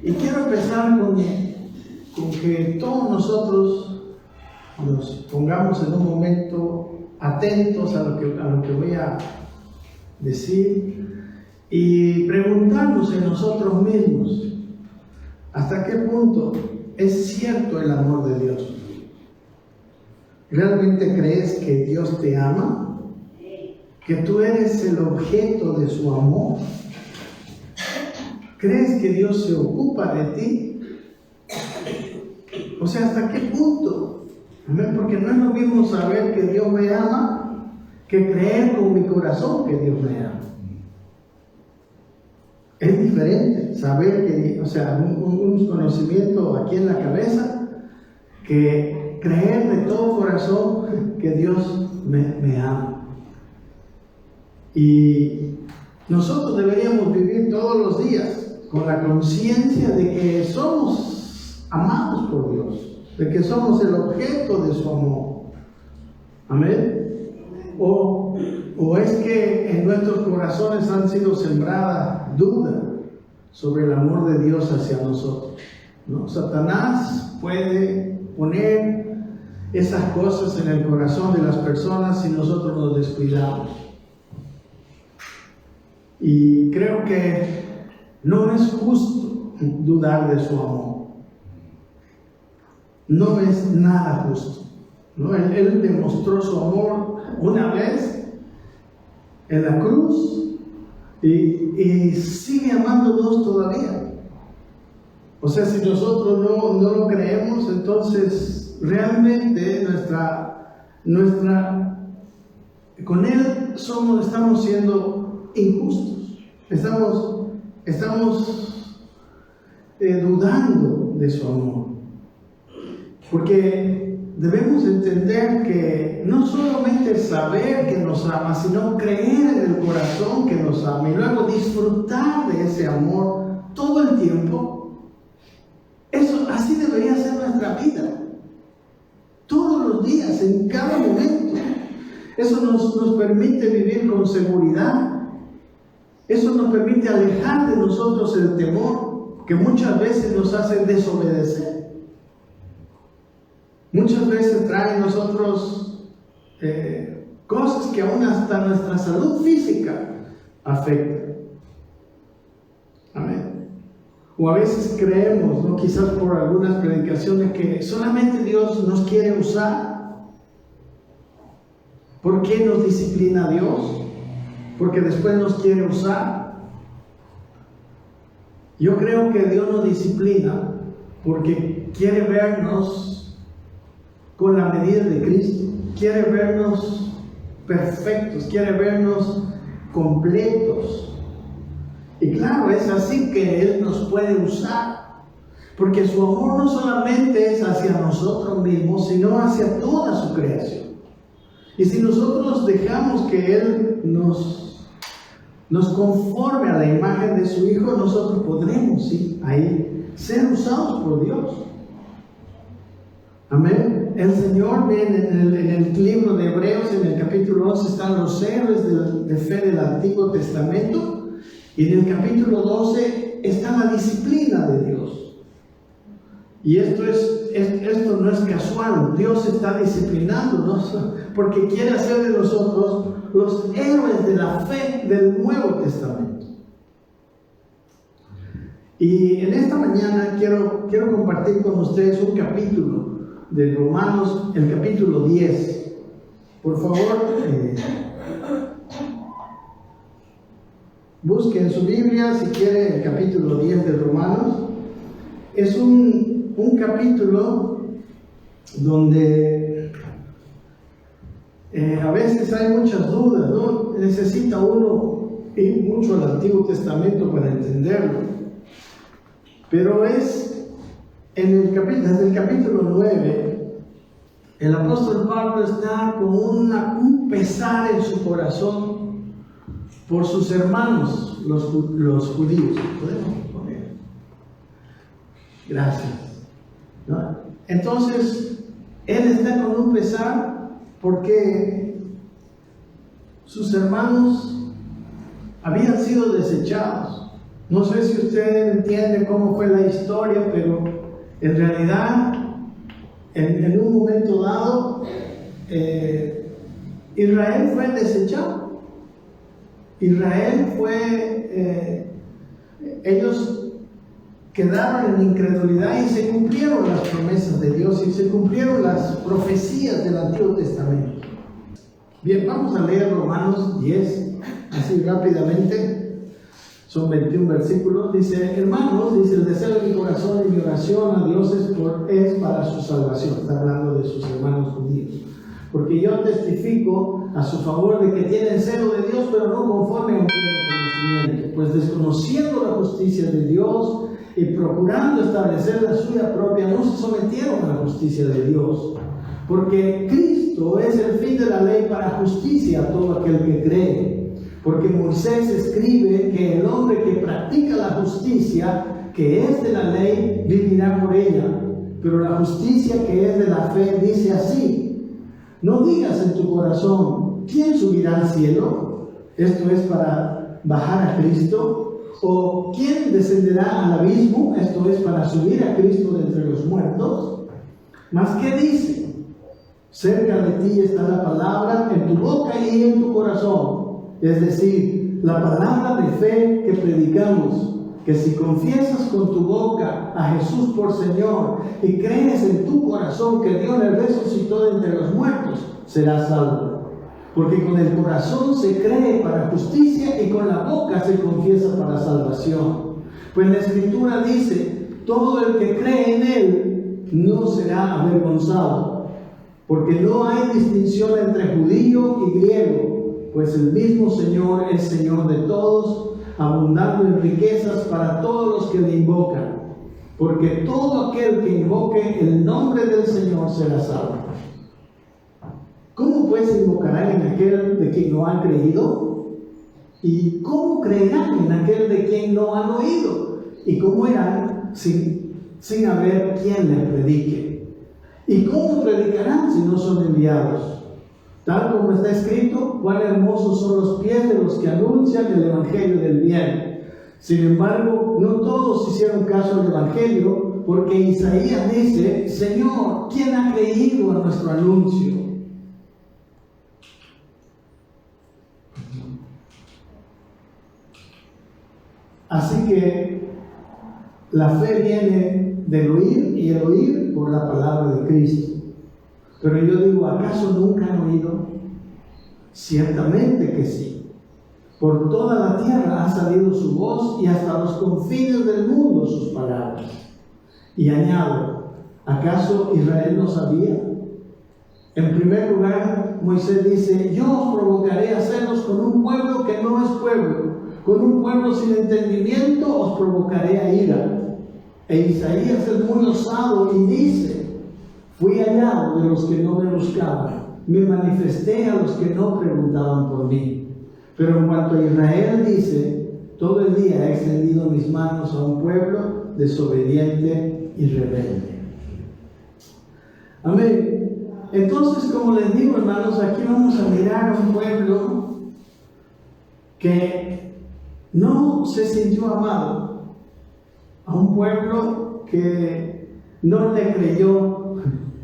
Y quiero empezar con que todos nosotros nos pongamos en un momento atentos a lo que voy a decir y preguntarnos en nosotros mismos, ¿hasta qué punto es cierto el amor de Dios? ¿Realmente crees que Dios te ama? ¿Que tú eres el objeto de su amor? ¿Crees que Dios se ocupa de ti? O sea, ¿hasta qué punto? Amén, porque no es lo mismo saber que Dios me ama que creer con mi corazón que Dios me ama. Es diferente saber que, o sea, un conocimiento aquí en la cabeza, que creer de todo corazón que Dios me ama. Y nosotros deberíamos vivir todos los días con la conciencia de que somos amados por Dios, de que somos el objeto de su amor. Amén. O es que en nuestros corazones han sido sembradas dudas sobre el amor de Dios hacia nosotros, ¿no? Satanás puede poner esas cosas en el corazón de las personas si nosotros nos descuidamos. Y creo que no es justo dudar de su amor. No es nada justo, ¿no? Él demostró su amor una vez en la cruz y sigue amándonos todavía. O sea, si nosotros no lo creemos, entonces realmente con Él estamos siendo injustos. Estamos dudando de su amor. Porque debemos entender que no solamente saber que nos ama, sino creer en el corazón que nos ama y luego disfrutar de ese amor todo el tiempo. Así debería ser nuestra vida. Todos los días, en cada momento. Eso nos permite vivir con seguridad. Eso nos permite alejar de nosotros el temor que muchas veces nos hace desobedecer. Muchas veces trae a nosotros cosas que aún hasta nuestra salud física afectan. Amén. O a veces creemos, ¿no? Quizás por algunas predicaciones, que solamente Dios nos quiere usar. ¿Por qué nos disciplina Dios? Porque después nos quiere usar. Yo creo que Dios nos disciplina porque quiere vernos con la medida de Cristo, quiere vernos perfectos, quiere vernos completos. Y claro, es así que Él nos puede usar, porque su amor no solamente es hacia nosotros mismos, sino hacia toda su creación. Y si nosotros dejamos que Él nos conforme a la imagen de su Hijo, nosotros podremos, sí, ahí ser usados por Dios. Amén. El Señor, en el libro de Hebreos, en el capítulo 11, están los héroes de fe del Antiguo Testamento, y en el capítulo 12 está la disciplina de Dios. Y esto no es casual. Dios está disciplinándonos porque quiere hacer de nosotros los héroes de la fe del Nuevo Testamento. Y en esta mañana quiero compartir con ustedes un capítulo de Romanos, el capítulo 10. Por favor, busquen su Biblia si quiere el capítulo 10 de Romanos. Es un capítulo donde a veces hay muchas dudas, ¿no? Necesita uno ir mucho al Antiguo Testamento para entenderlo. Pero desde el capítulo 9, el apóstol Pablo está con un pesar en su corazón por sus hermanos, los judíos. ¿Podemos poner? Gracias. ¿No? Entonces, él está con un pesar porque sus hermanos habían sido desechados. No sé si usted entiende cómo fue la historia, pero en realidad, en un momento dado, Israel fue desechado. Israel fue, ellos quedaron en incredulidad y se cumplieron las promesas de Dios y se cumplieron las profecías del Antiguo Testamento. Bien, vamos a leer Romanos 10, así rápidamente. Son 21 versículos. Dice: hermanos, dice, el deseo de mi corazón y mi oración a Dios es para su salvación. Está hablando de sus hermanos judíos. Porque yo testifico a su favor de que tienen celo de Dios, pero no conforme a un pleno conocimiento. Pues desconociendo la justicia de Dios y procurando establecer la suya propia, no se sometieron a la justicia de Dios. Porque Cristo es el fin de la ley para justicia a todo aquel que cree. Porque Moisés escribe que el hombre que practica la justicia, que es de la ley, vivirá por ella. Pero la justicia que es de la fe dice así: no digas en tu corazón, ¿quién subirá al cielo? Esto es para bajar a Cristo. ¿O quién descenderá al abismo? Esto es para subir a Cristo de entre los muertos. ¿Mas qué dice? Cerca de ti está la palabra, en tu boca y en tu corazón. Es decir, la palabra de fe que predicamos, que si confiesas con tu boca a Jesús por Señor y crees en tu corazón que Dios le resucitó de entre los muertos, serás salvo. Porque con el corazón se cree para justicia y con la boca se confiesa para salvación. Pues la Escritura dice: todo el que cree en Él no será avergonzado. Porque no hay distinción entre judío y griego, pues el mismo Señor es Señor de todos, abundando en riquezas para todos los que le invocan. Porque todo aquel que invoque el nombre del Señor será salvo. ¿Cómo pues invocarán en aquel de quien no han creído? ¿Y cómo creerán en aquel de quien no han oído? ¿Y cómo irán sin haber quien les predique? ¿Y cómo predicarán si no son enviados? Tal como está escrito: cuán hermosos son los pies de los que anuncian el evangelio del bien. Sin embargo, no todos hicieron caso al evangelio, porque Isaías dice: Señor, ¿quién ha creído a nuestro anuncio? Así que la fe viene del oír y el oír por la palabra de Cristo. Pero yo digo, ¿acaso nunca han oído? Ciertamente que sí. Por toda la tierra ha salido su voz y hasta los confines del mundo sus palabras. Y añado, ¿acaso Israel no sabía? En primer lugar, Moisés dice: yo os provocaré a celos con un pueblo que no es pueblo, con un pueblo sin entendimiento os provocaré a ira. E Isaías es muy osado y dice: fui hallado de los que no me buscaban, me manifesté a los que no preguntaban por mí. Pero en cuanto a Israel dice: todo el día he extendido mis manos a un pueblo desobediente y rebelde. Amén. Entonces, como les digo, hermanos, aquí vamos a mirar a un pueblo que no se sintió amado, a un pueblo que no le creyó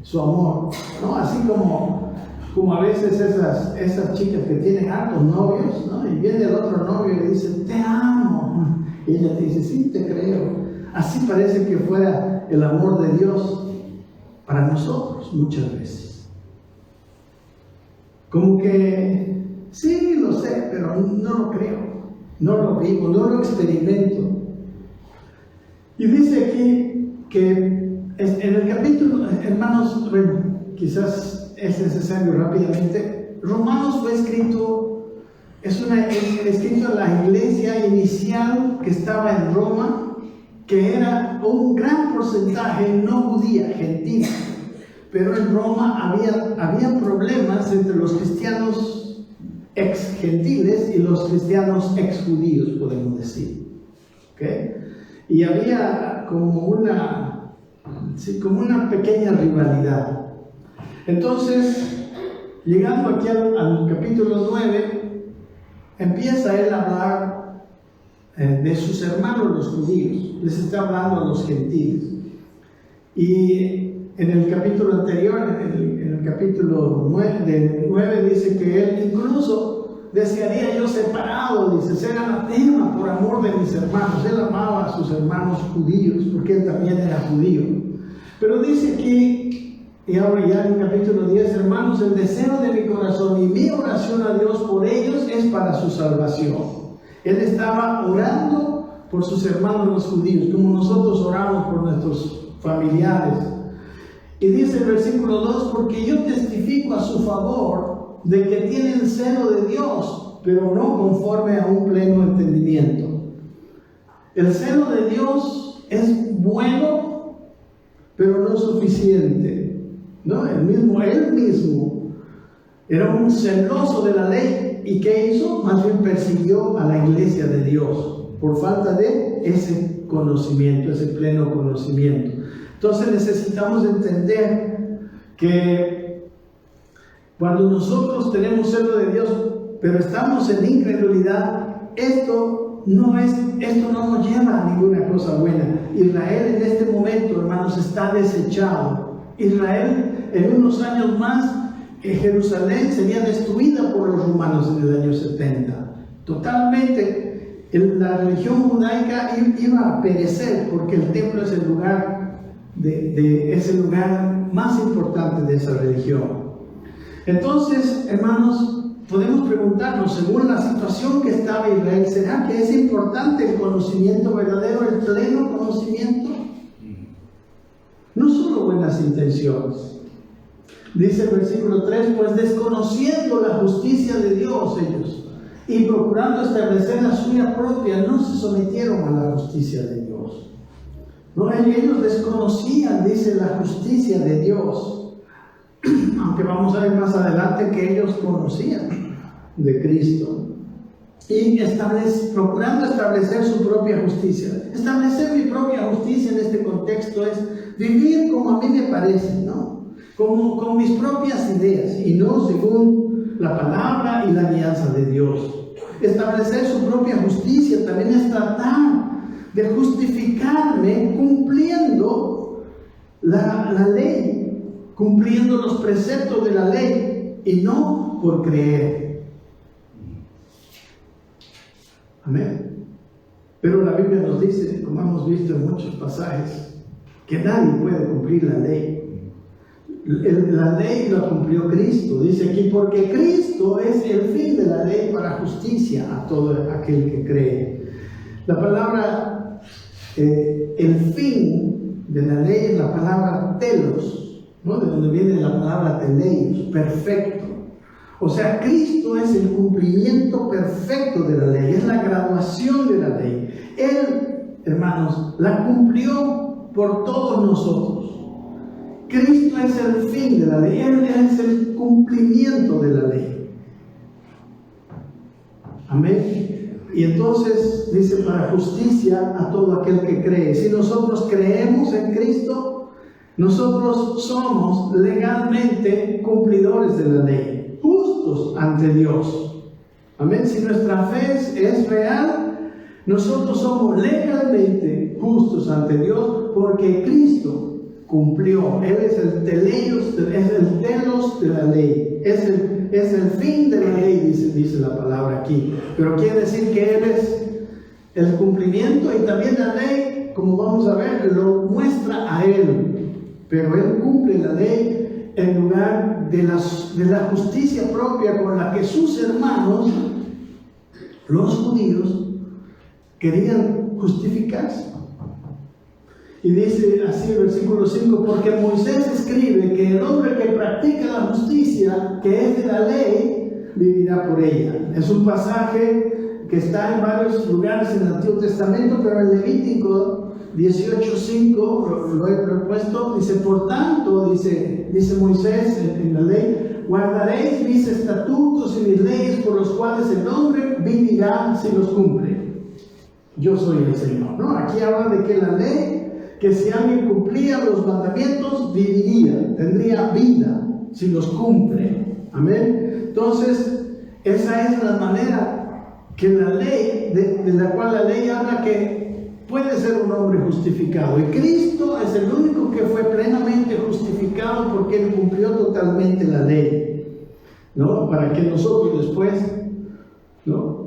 su amor, ¿no? Así como a veces esas chicas que tienen hartos novios, ¿no? Y viene el otro novio y le dice: te amo, y ella te dice: sí, te creo. Así parece que fuera el amor de Dios para nosotros muchas veces. Como que sí, lo sé, pero no lo creo, no lo vivo, no lo experimento. Y dice aquí que en el capítulo, hermanos, bueno, quizás es necesario rápidamente. Romanos fue escrito, escrito en la iglesia inicial que estaba en Roma, que era un gran porcentaje no judía, gentil. Pero en Roma había problemas entre los cristianos ex gentiles y los cristianos ex judíos, podemos decir. ¿Okay? Y había como una pequeña rivalidad. Entonces, llegando aquí al capítulo 9, empieza él a hablar de sus hermanos los judíos, les está hablando a los gentiles. Y en el capítulo anterior, en el capítulo 9, dice que él incluso desearía yo separado, dice, ser anatema por amor de mis hermanos. Él amaba a sus hermanos judíos, porque él también era judío. Pero dice aquí, y ahora ya en el capítulo 10, hermanos, el deseo de mi corazón y mi oración a Dios por ellos es para su salvación. Él estaba orando por sus hermanos los judíos, como nosotros oramos por nuestros familiares. Y dice el versículo 2, porque yo testifico a su favor de que tienen celo de Dios, pero no conforme a un pleno entendimiento. El celo de Dios es bueno, pero no suficiente, ¿no? Él mismo era un celoso de la ley. ¿Y qué hizo? Más bien persiguió a la iglesia de Dios por falta de ese conocimiento, ese pleno conocimiento. Entonces necesitamos entender que cuando nosotros tenemos celo de Dios, pero estamos en incredulidad, esto no nos lleva a ninguna cosa buena. Israel en este momento, hermanos, está desechado. Israel en unos años más, Jerusalén sería destruida por los romanos en el año 70. Totalmente, la religión judaica iba a perecer, porque el templo es el lugar es el lugar más importante de esa religión. Entonces, hermanos, podemos preguntarnos, según la situación que estaba Israel, ¿será que es importante el conocimiento verdadero, el pleno conocimiento? No solo buenas intenciones. Dice el versículo 3, pues desconociendo la justicia de Dios ellos, y procurando establecer la suya propia, no se sometieron a la justicia de Dios. No, ellos desconocían, dice, la justicia de Dios. Aunque vamos a ver más adelante que ellos conocían de Cristo. Y procurando establecer su propia justicia. Establecer mi propia justicia en este contexto es vivir como a mí me parece, ¿no? Con mis propias ideas y no según la palabra y la guianza de Dios. Establecer su propia justicia también es tratar de justificarme cumpliendo la ley, cumpliendo los preceptos de la ley y no por creer. Amén. Pero la Biblia nos dice, como hemos visto en muchos pasajes, que nadie puede cumplir la ley. La ley la cumplió Cristo, dice aquí, porque Cristo es el fin de la ley para justicia a todo aquel que cree. La palabra, el fin de la ley es la palabra telos, ¿no? De donde viene la palabra teleios, perfecto. O sea, Cristo es el cumplimiento perfecto de la ley, es la graduación de la ley. Él, hermanos, la cumplió por todos nosotros. Cristo es el fin de la ley, Él es el cumplimiento de la ley. Amén. Y entonces dice, para justicia a todo aquel que cree. Si nosotros creemos en Cristo, nosotros somos legalmente cumplidores de la ley, justos ante Dios. Amén. Si nuestra fe es real, nosotros somos legalmente justos ante Dios porque Cristo cumplió. Él es el teleios, es el telos de la ley, es el fin de la ley, dice la palabra aquí. Pero quiere decir que Él es el cumplimiento, y también la ley, como vamos a ver, lo muestra a Él. Pero Él cumple la ley en lugar de la justicia propia con la que sus hermanos, los judíos, querían justificarse. Y dice así el versículo 5, porque Moisés escribe que el hombre que practica la justicia, que es de la ley, vivirá por ella. Es un pasaje que está en varios lugares en el Antiguo Testamento, pero en Levítico 18:5 lo he puesto, dice, por tanto, dice Moisés en la ley, guardaréis mis estatutos y mis leyes por los cuales el hombre vivirá si los cumple. Yo soy el Señor, ¿no? Aquí habla de que la ley, que si alguien cumplía los mandamientos, viviría, tendría vida, si los cumple. Amén. Entonces, esa es la manera que la ley, de la cual la ley habla que puede ser un hombre justificado. Y Cristo es el único que fue plenamente justificado porque Él cumplió totalmente la ley, ¿no? Para que nosotros después, ¿no?,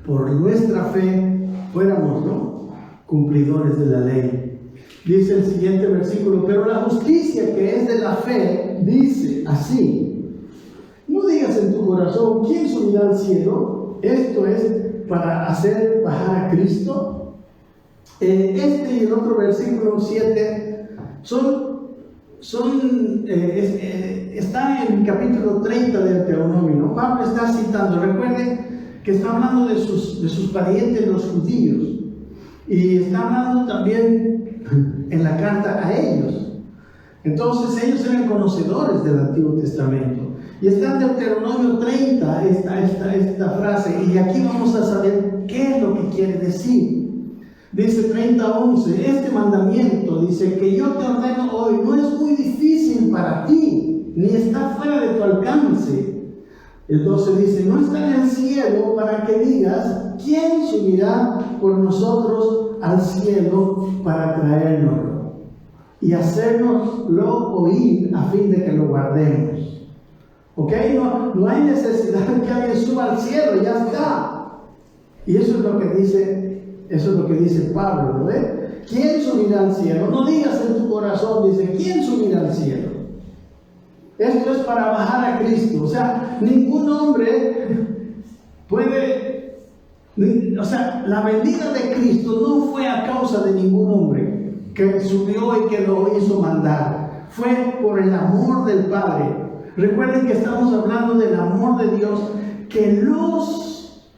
por nuestra fe fuéramos, ¿no?, cumplidores de la ley. Dice el siguiente versículo: pero la justicia que es de la fe dice así: no digas en tu corazón, ¿quién subirá al cielo? Esto es para hacer bajar a Cristo. Este y el otro versículo 7 está en el capítulo 30 del Deuteronomio, ¿no? Pablo está citando, recuerden que está hablando de sus parientes los judíos, y está hablando también en la carta a ellos. Entonces ellos eran conocedores del Antiguo Testamento, y está en Deuteronomio 30 esta frase, y aquí vamos a saber qué es lo que quiere decir. Dice 30:11, este mandamiento, dice, que yo te ordeno hoy, no es muy difícil para ti, ni está fuera de tu alcance. El 12 dice, no está en el cielo para que digas, ¿quién subirá por nosotros al cielo para traérnoslo y hacérnoslo oír a fin de que lo guardemos? ¿Ok? No hay necesidad de que alguien suba al cielo, ya está. Y eso es lo que dice Pablo, ¿no ve? ¿Quién subirá al cielo? No digas en tu corazón, dice, ¿quién subirá al cielo? Esto es para bajar a Cristo. O sea, ningún hombre puede, o sea, la venida de Cristo no fue a causa de ningún hombre que subió y que lo hizo mandar. Fue por el amor del Padre. Recuerden que estamos hablando del amor de Dios que los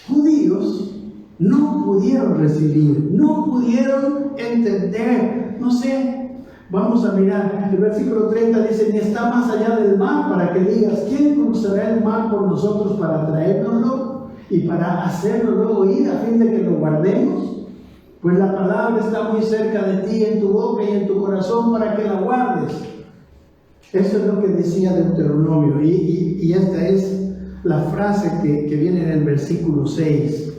judíos no pudieron recibir, no pudieron entender. No sé, vamos a mirar, el versículo 30 dice, ni está más allá del mar para que digas, ¿quién cruzará el mar por nosotros para traérnoslo y para hacernoslo oír a fin de que lo guardemos? Pues la palabra está muy cerca de ti, en tu boca y en tu corazón, para que la guardes. Eso es lo que decía Deuteronomio, y esta es la frase que viene en el versículo 6.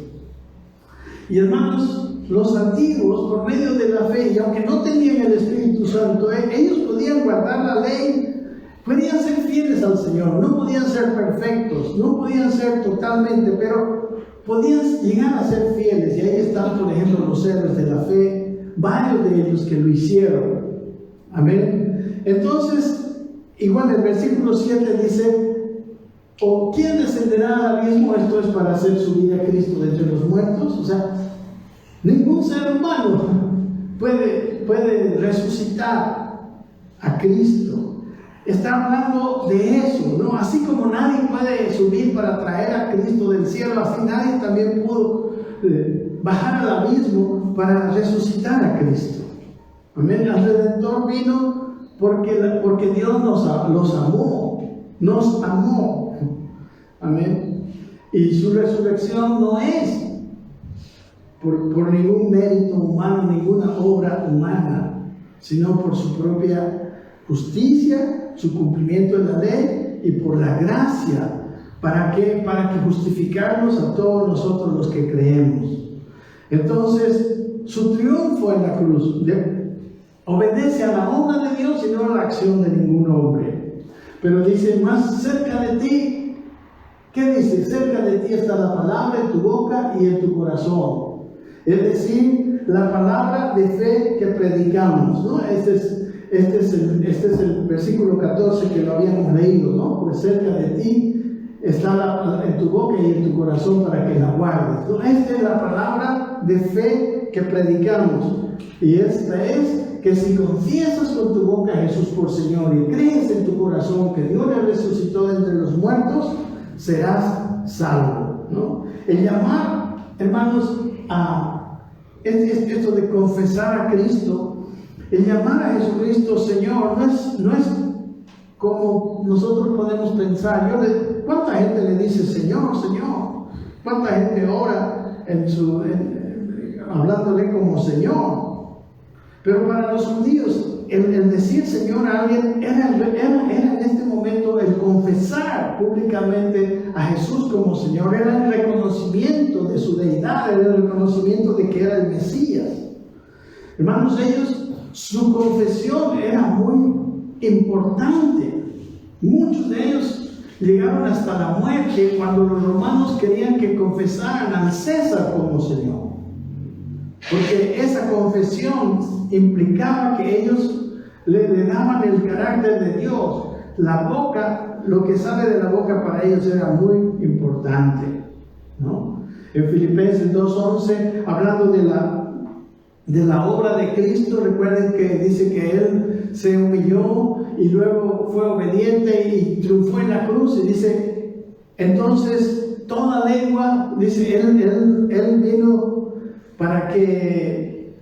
Y hermanos, los antiguos, por medio de la fe, y aunque no tenían el Espíritu Santo, ellos podían guardar la ley, podían ser fieles al Señor, no podían ser perfectos, no podían ser totalmente, pero podían llegar a ser fieles. Y ahí están, por ejemplo, los héroes de la fe, varios de ellos que lo hicieron. Amén. Entonces, igual el versículo 7 dice, ¿o quién descenderá al abismo? Esto es para hacer subir a Cristo de entre los muertos. O sea, ningún ser humano puede resucitar a Cristo. Está hablando de eso, ¿no? Así como nadie puede subir para traer a Cristo del cielo, así nadie también pudo bajar al abismo para resucitar a Cristo. Amén. El Redentor vino porque Dios nos amó. Amén. Y su resurrección no es por ningún mérito humano, ninguna obra humana, sino por su propia justicia, su cumplimiento de la ley y por la gracia. ¿Para qué? Para que justificarnos a todos nosotros los que creemos. Entonces, su triunfo en la cruz obedece a la obra de Dios y no a la acción de ningún hombre. Pero dice, más cerca de ti, ¿qué dice? Cerca de ti está la palabra en tu boca y en tu corazón. Es decir, la palabra de fe que predicamos, ¿no? Este es el versículo 14 que lo habíamos leído, ¿no? Pues cerca de ti está en tu boca y en tu corazón para que la guardes, ¿no? Esta es la palabra de fe que predicamos. Y esta es que si confiesas con tu boca a Jesús por Señor y crees en tu corazón que Dios le resucitó de entre los muertos, serás salvo, ¿no? El llamar, hermanos, esto de confesar a Cristo, el llamar a Jesucristo Señor, no es como nosotros podemos pensar. ¿Cuánta gente le dice Señor, Señor? ¿Cuánta gente ora hablándole como Señor? Pero para los judíos, el decir Señor a alguien era en este momento el confesar públicamente a Jesús como Señor, era el reconocimiento de su deidad, era el reconocimiento de que era el Mesías. Hermanos, su confesión era muy importante. Muchos de ellos llegaron hasta la muerte cuando los romanos querían que confesaran al César como Señor. Porque esa confesión implicaba que ellos le daban el carácter de Dios. La boca, lo que sale de la boca para ellos era muy importante, ¿no? En Filipenses 2:11, hablando de la obra de Cristo, recuerden que dice que Él se humilló y luego fue obediente y triunfó en la cruz. Y dice, entonces toda lengua, dice, Él vino para que,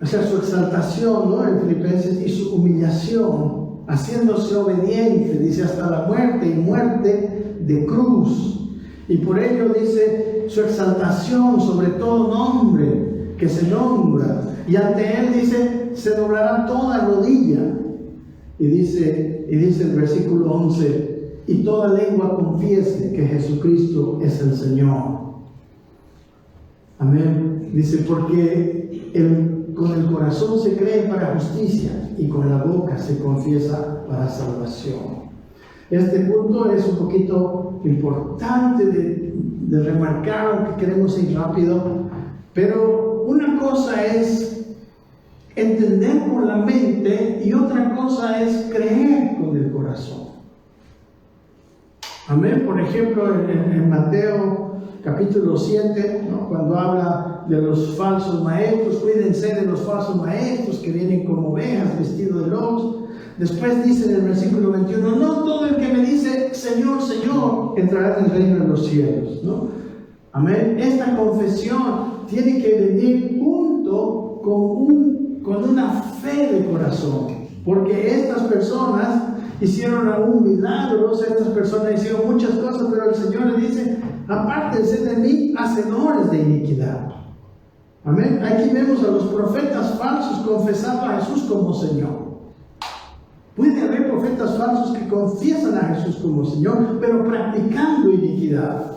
o sea, su exaltación, ¿no? En Filipenses, y su humillación, haciéndose obediente, dice, hasta la muerte, y muerte de cruz. Y por ello dice, su exaltación sobre todo nombre que se nombra. Y ante Él dice, se doblará toda rodilla. Y dice el versículo 11, y toda lengua confiese que Jesucristo es el Señor. Amén. Dice, porque con el corazón se cree para justicia y con la boca se confiesa para salvación. Este punto es un poquito importante de remarcar, aunque queremos ir rápido, pero una cosa es entender con la mente y otra cosa es creer con el corazón. Amén. Por ejemplo, en Mateo capítulo 7, ¿no? Cuando habla de los falsos maestros, cuídense de los falsos maestros que vienen como ovejas vestidos de lobos. Después dice en el versículo 21, no todo el que me dice Señor, Señor, entrará en el reino de los cielos, ¿no? Amén. Esta confesión tiene que venir junto con una fe de corazón, porque estas personas hicieron aún milagros, estas personas hicieron muchas cosas, pero el Señor le dice, apártense de mí, hacedores de iniquidad. Amén. Aquí vemos a los profetas falsos confesando a Jesús como Señor. Puede haber profetas falsos que confiesan a Jesús como Señor, pero practicando iniquidad.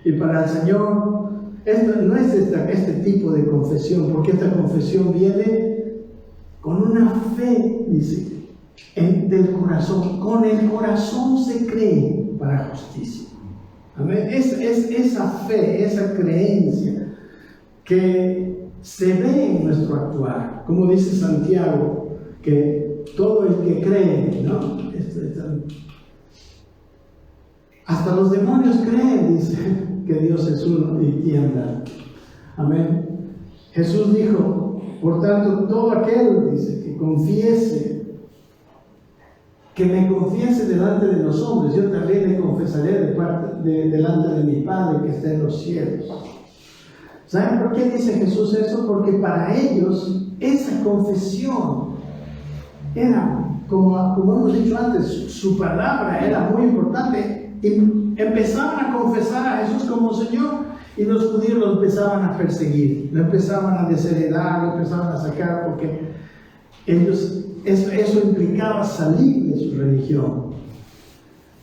Y para el Señor, esto no es este tipo de confesión, porque esta confesión viene con una fe, dice, del corazón. Con el corazón se cree para justicia. Amén. Es esa fe, esa creencia que se ve en nuestro actuar. Como dice Santiago, que todo el que cree, ¿no? Hasta los demonios creen, dice, que Dios es uno y tiemblan. Amén. Jesús dijo, por tanto, todo aquel, dice, que confiese, que me confiese delante de los hombres, yo también le confesaré delante de mi Padre que está en los cielos. ¿Saben por qué dice Jesús eso? Porque para ellos esa confesión era, como hemos dicho antes, su palabra era muy importante. Y empezaban a confesar a Jesús como Señor, y los judíos lo empezaban a perseguir, lo empezaban a desheredar, lo empezaban a sacar, porque ellos, eso implicaba salir de su religión.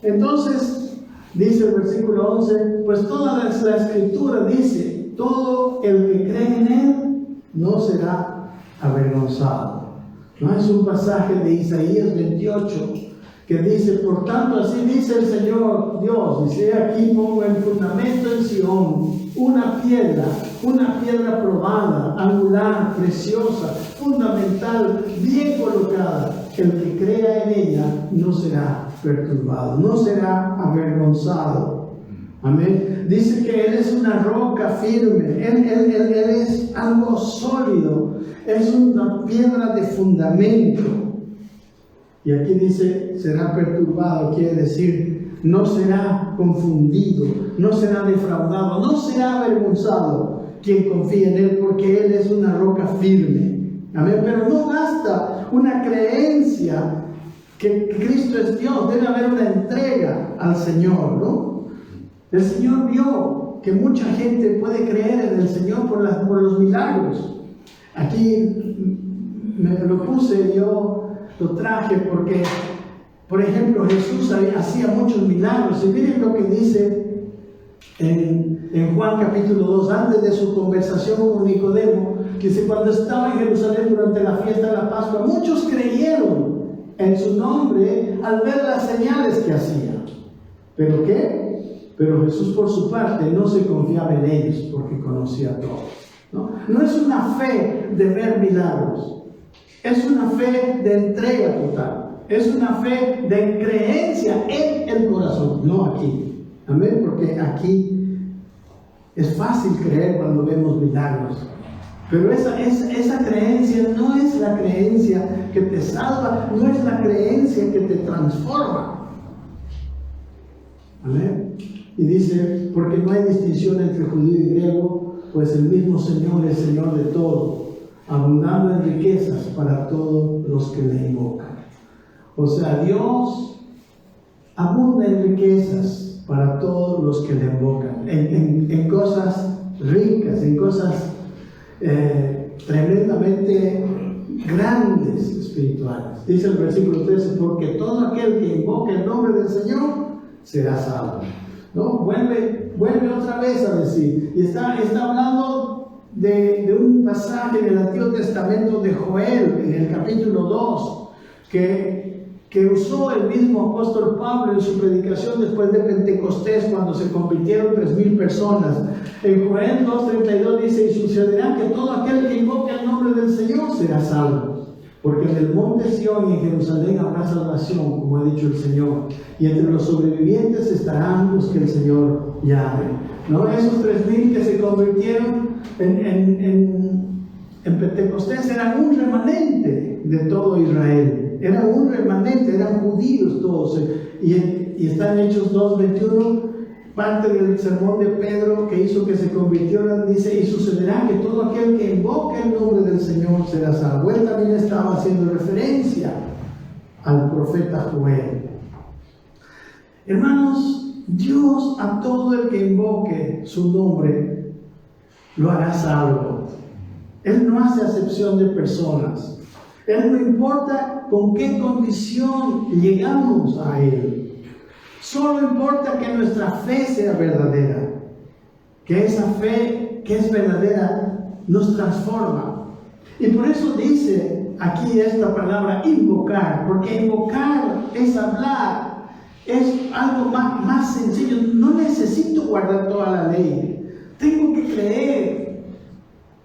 Entonces, dice el versículo 11, pues toda la escritura dice, todo el que cree en Él no será avergonzado. No es un pasaje de Isaías 28 que dice, por tanto así dice el Señor Dios, dice, aquí pongo el fundamento en Sión, una piedra probada, angular, preciosa, fundamental, bien colocada. El que crea en ella no será perturbado, no será avergonzado. Amén. Dice que Él es una roca firme, Él es algo sólido, es una piedra de fundamento. Y aquí dice, será perturbado, quiere decir, no será confundido, no será defraudado, no será avergonzado quien confía en Él, porque Él es una roca firme. Amén. Pero no basta una creencia que Cristo es Dios, debe haber una entrega al Señor, ¿no? El Señor vio que mucha gente puede creer en el Señor por los milagros. Aquí me lo puse, yo lo traje porque, por ejemplo, Jesús hacía muchos milagros. Y miren lo que dice en Juan capítulo 2, antes de su conversación con Nicodemo, que dice: cuando estaba en Jerusalén durante la fiesta de la Pascua, muchos creyeron en su nombre al ver las señales que hacía. ¿Pero qué? Pero Jesús, por su parte, no se confiaba en ellos porque conocía todo. No es una fe de ver milagros, es una fe de entrega total, es una fe de creencia en el corazón, no aquí. Amén, porque aquí es fácil creer cuando vemos milagros, pero esa creencia no es la creencia que te salva, no es la creencia que te transforma. Amén. Y dice: porque no hay distinción entre judío y griego, pues el mismo Señor es Señor de todo, abundando en riquezas para todos los que le invocan. O sea, Dios abunda en riquezas para todos los que le invocan, en cosas ricas, en cosas tremendamente grandes espirituales. Dice el versículo 13: porque todo aquel que invoque el nombre del Señor será salvo. ¿No? Vuelve otra vez a decir, y está hablando de un pasaje en el Antiguo Testamento de Joel, en el capítulo 2, que usó el mismo apóstol Pablo en su predicación después de Pentecostés, cuando se convirtieron 3,000 personas. En Joel 2:32 dice: y sucederá que todo aquel que invoque el nombre del Señor será salvo. Porque en el monte Sión y en Jerusalén habrá salvación, como ha dicho el Señor, y entre los sobrevivientes estarán los que el Señor llame. ¿No? Esos 3,000 que se convirtieron en Pentecostés eran un remanente de todo Israel. Eran un remanente, eran judíos todos. Y está en Hechos 2:21, parte del sermón de Pedro que hizo que se convirtieran. Dice: y sucederá que todo aquel que invoque el nombre del Señor será salvo. Él también estaba haciendo referencia al profeta Joel. Hermanos, Dios a todo el que invoque su nombre lo hará salvo. Él no hace acepción de personas. Él no importa con qué condición llegamos a Él. Solo importa que nuestra fe sea verdadera, que esa fe que es verdadera nos transforma. Y por eso dice aquí esta palabra invocar, porque invocar es hablar, es algo más sencillo. No necesito guardar toda la ley, tengo que creer.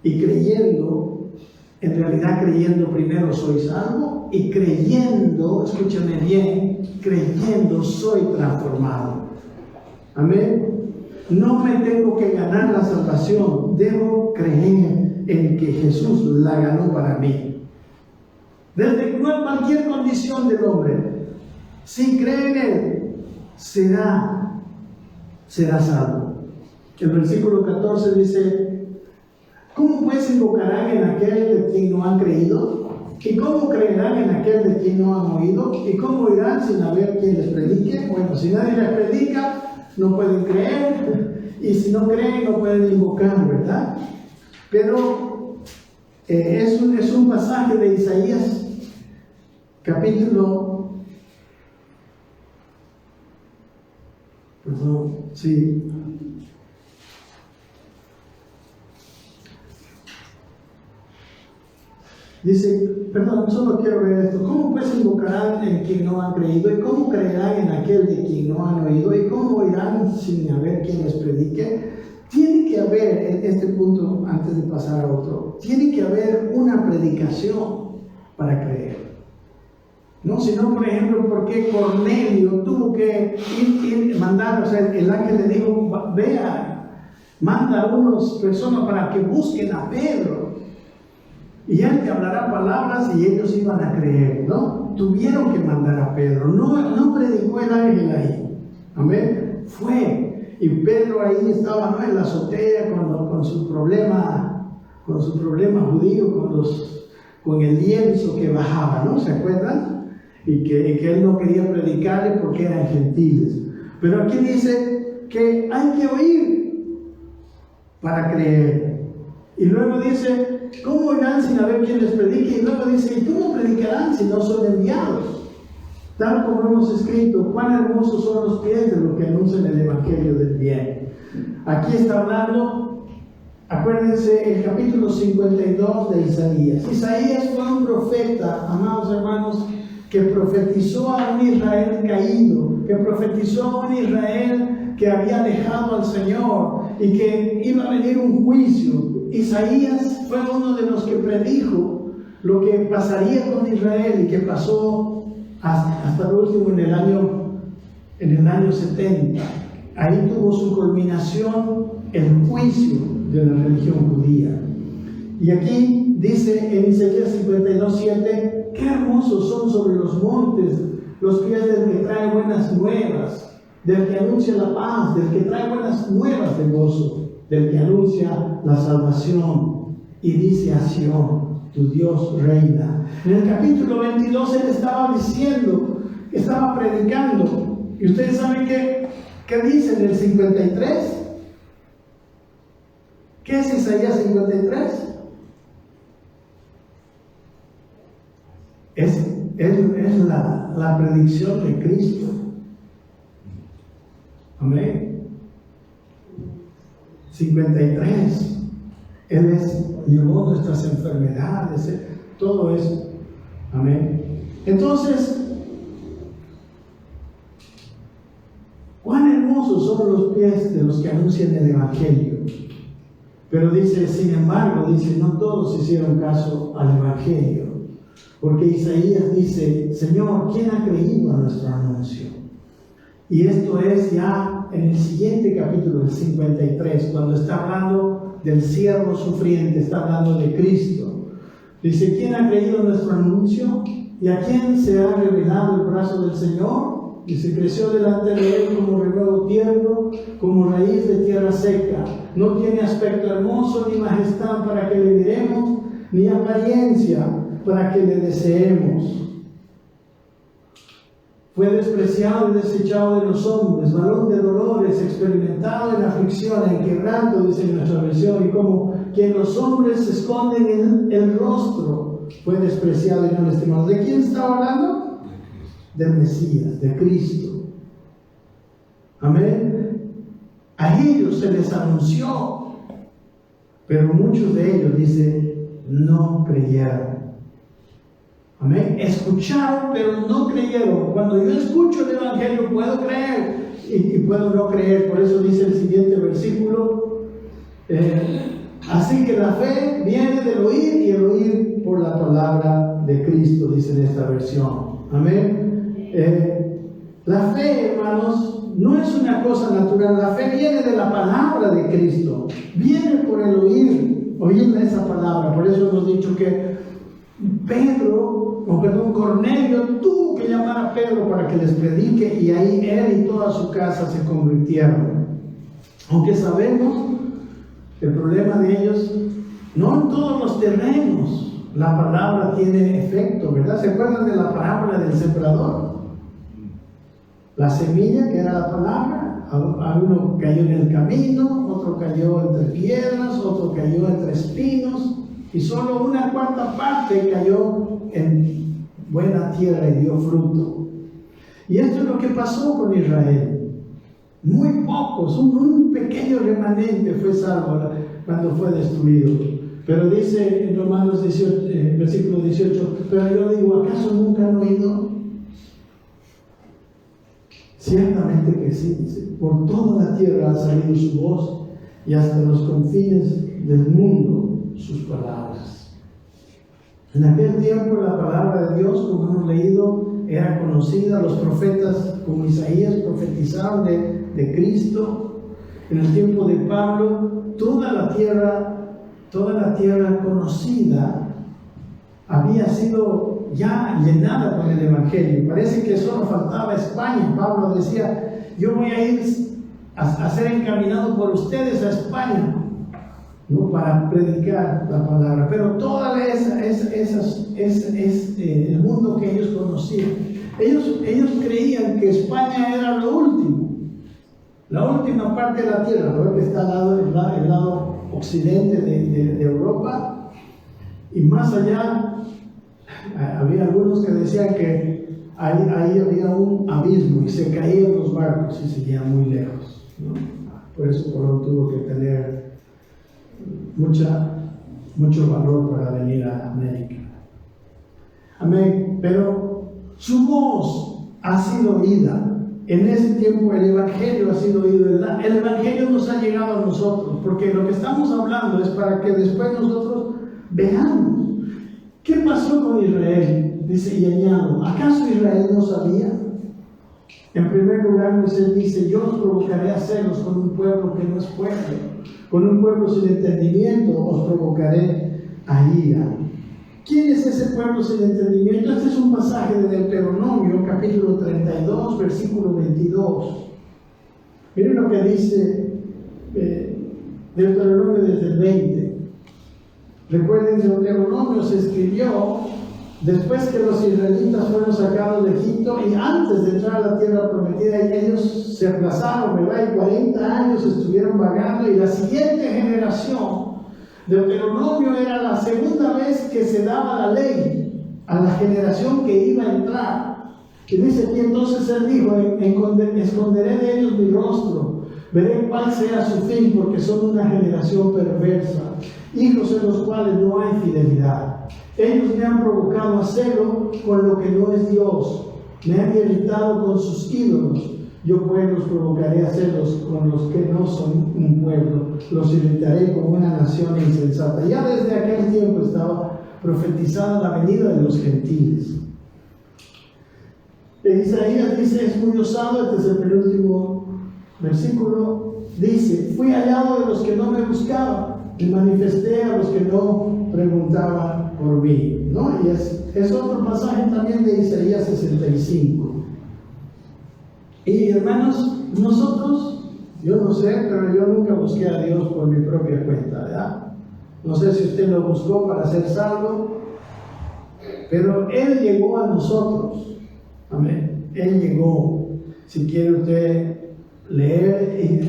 Y creyendo, en realidad creyendo primero soy salvo, y creyendo, escúchame bien, creyendo soy transformado. Amén. No me tengo que ganar la salvación, debo creer en que Jesús la ganó para mí. Desde cualquier condición del hombre, si cree en Él, será salvo. El versículo 14 dice: ¿cómo pues invocarán en aquel de quien no han creído? ¿Y cómo creerán en aquel de quien no han oído? ¿Y cómo irán sin haber quien les predique? Bueno, si nadie les predica, no pueden creer. Y si no creen, no pueden invocar, ¿verdad? Pero es un pasaje de Isaías, capítulo... Perdón, sí... Dice, perdón, solo quiero ver esto. ¿Cómo pues invocarán en quien no han creído? ¿Y cómo creerán en aquel de quien no han oído? ¿Y cómo irán sin haber quien les predique? Tiene que haber, en este punto, antes de pasar a otro, tiene que haber una predicación para creer. No, sino, por ejemplo, ¿por qué Cornelio tuvo que mandar? O sea, el ángel le dijo: vea, manda a unas personas para que busquen a Pedro. Y él te hablará palabras y ellos iban a creer, ¿no? Tuvieron que mandar a Pedro. No predicó el ángel ahí. Amén. Fue. Y Pedro ahí estaba, ¿no?, en la azotea con su problema judío, con el lienzo que bajaba, ¿no? ¿Se acuerdan? Y que él no quería predicarle porque eran gentiles. Pero aquí dice que hay que oír para creer. Y luego dice ¿cómo oirán sin haber quien les predique? Y luego dice, ¿y cómo predicarán si no son enviados? Tal como hemos escrito, cuán hermosos son los pies de los que anuncian el Evangelio del bien. Aquí está hablando, acuérdense, el capítulo 52 de Isaías. Isaías fue un profeta, amados hermanos, que profetizó a un Israel caído, que profetizó a un Israel que había dejado al Señor y que iba a venir un juicio. Isaías fue uno de los que predijo lo que pasaría con Israel y que pasó hasta el último en el año 70. Ahí tuvo su culminación el juicio de la religión judía. Y aquí dice en Isaías 52:7, qué hermosos son sobre los montes los pies del que trae buenas nuevas, del que anuncia la paz, del que trae buenas nuevas de gozo, del que anuncia la salvación. Y dice a Sión, tu Dios reina. En el capítulo 22 él estaba diciendo, estaba predicando. Y ustedes saben qué dice en el 53. ¿Qué es Isaías 53? Es la predicción de Cristo. Amén. 53. Él llevó nuestras enfermedades, todo eso. Amén. Entonces, cuán hermosos son los pies de los que anuncian el Evangelio. Pero dice, sin embargo, no todos hicieron caso al Evangelio. Porque Isaías dice, Señor, ¿quién ha creído a nuestro anuncio? Y esto es ya en el siguiente capítulo, el 53, cuando está hablando del siervo sufriente, está hablando de Cristo. Dice, ¿quién ha creído nuestro anuncio? ¿Y a quién se ha revelado el brazo del Señor? Dice, creció delante de él como renuevo tierno, como raíz de tierra seca. No tiene aspecto hermoso, ni majestad para que le miremos, ni apariencia para que le deseemos. Fue despreciado y desechado de los hombres, varón de dolores, experimentado en aflicción, en quebranto, dice en nuestra versión, y como que los hombres esconden el rostro, fue despreciado y no estimado. ¿De quién estaba hablando? Del Mesías, de Cristo. Amén. A ellos se les anunció, pero muchos de ellos, dice, no creyeron. Amén. Escucharon, pero no creyeron. Cuando yo escucho el Evangelio, puedo creer y puedo no creer. Por eso dice el siguiente versículo. Así que la fe viene del oír y el oír por la palabra de Cristo, dice en esta versión. Amén. La fe, hermanos, no es una cosa natural. La fe viene de la palabra de Cristo. Viene por el oír esa palabra. Por eso hemos dicho que Cornelio tuvo que llamar a Pedro para que les predique, y ahí él y toda su casa se convirtieron. Aunque sabemos que el problema de ellos, no en todos los terrenos la palabra tiene efecto, ¿verdad? ¿Se acuerdan de la parábola del sembrador? La semilla, que era la palabra, uno cayó en el camino, otro cayó entre piedras, otro cayó entre espinos, y solo una cuarta parte cayó en buena tierra y dio fruto. Y esto es lo que pasó con Israel. Muy pocos, un pequeño remanente fue salvo cuando fue destruido. Pero dice en Romanos 18, versículo 18, pero yo digo, ¿acaso nunca han oído? Ciertamente que sí, dice, por toda la tierra ha salido su voz, y hasta los confines del mundo sus palabras. En aquel tiempo la palabra de Dios, como hemos leído, era conocida. Los profetas como Isaías profetizaron de Cristo. En el tiempo de Pablo, toda la tierra conocida había sido ya llenada con el Evangelio. Parece que solo faltaba España. Pablo decía, yo voy a ir a ser encaminado por ustedes a España, ¿no? Para predicar la palabra. Pero toda el mundo que ellos conocían, ellos creían que España era lo último, la última parte de la tierra, ¿no? Que está al lado, el lado occidente de Europa. Y más allá, había algunos que decían que ahí había un abismo y se caían los barcos y seguían muy lejos, ¿no? Por eso Colón tuvo que tener mucho valor para venir a América. Amén. Pero su voz ha sido oída. En ese tiempo el Evangelio ha sido oído. El Evangelio nos ha llegado a nosotros, porque lo que estamos hablando es para que después nosotros veamos. ¿Qué pasó con Israel? Dice, y añado, ¿acaso Israel no sabía? En primer lugar, pues él dice, yo os provocaré a celos con un pueblo que no es pueblo, con un pueblo sin entendimiento os provocaré a ira. ¿Quién es ese pueblo sin entendimiento? Este es un pasaje de Deuteronomio, capítulo 32, versículo 22. Miren lo que dice Deuteronomio desde el 20. Recuerden, Deuteronomio se escribió después que los israelitas fueron sacados de Egipto y antes de entrar a la tierra prometida. Ellos se aplazaron, ¿verdad? Y 40 años estuvieron vagando, y la siguiente generación, Deuteronomio era la segunda vez que se daba la ley a la generación que iba a entrar. Y dice aquí, entonces él dijo, esconderé de ellos mi rostro, veré cuál sea su fin, porque son una generación perversa, hijos en los cuales no hay fidelidad. Ellos me han provocado a celo con lo que no es Dios, me han irritado con sus ídolos. Yo pues los provocaré a celos con los que no son un pueblo, los irritaré como una nación insensata. Ya desde aquel tiempo estaba profetizada la venida de los gentiles. Isaías dice, es muy osado, este es el penúltimo versículo, dice, fui hallado de los que no me buscaban y manifesté a los que no preguntaban por mí, ¿no? Y es otro pasaje también de Isaías 65. Y hermanos, nosotros, yo no sé, pero yo nunca busqué a Dios por mi propia cuenta, ¿verdad? No sé si usted lo buscó para ser salvo, pero Él llegó a nosotros. Amén. Él llegó. Si quiere usted leer,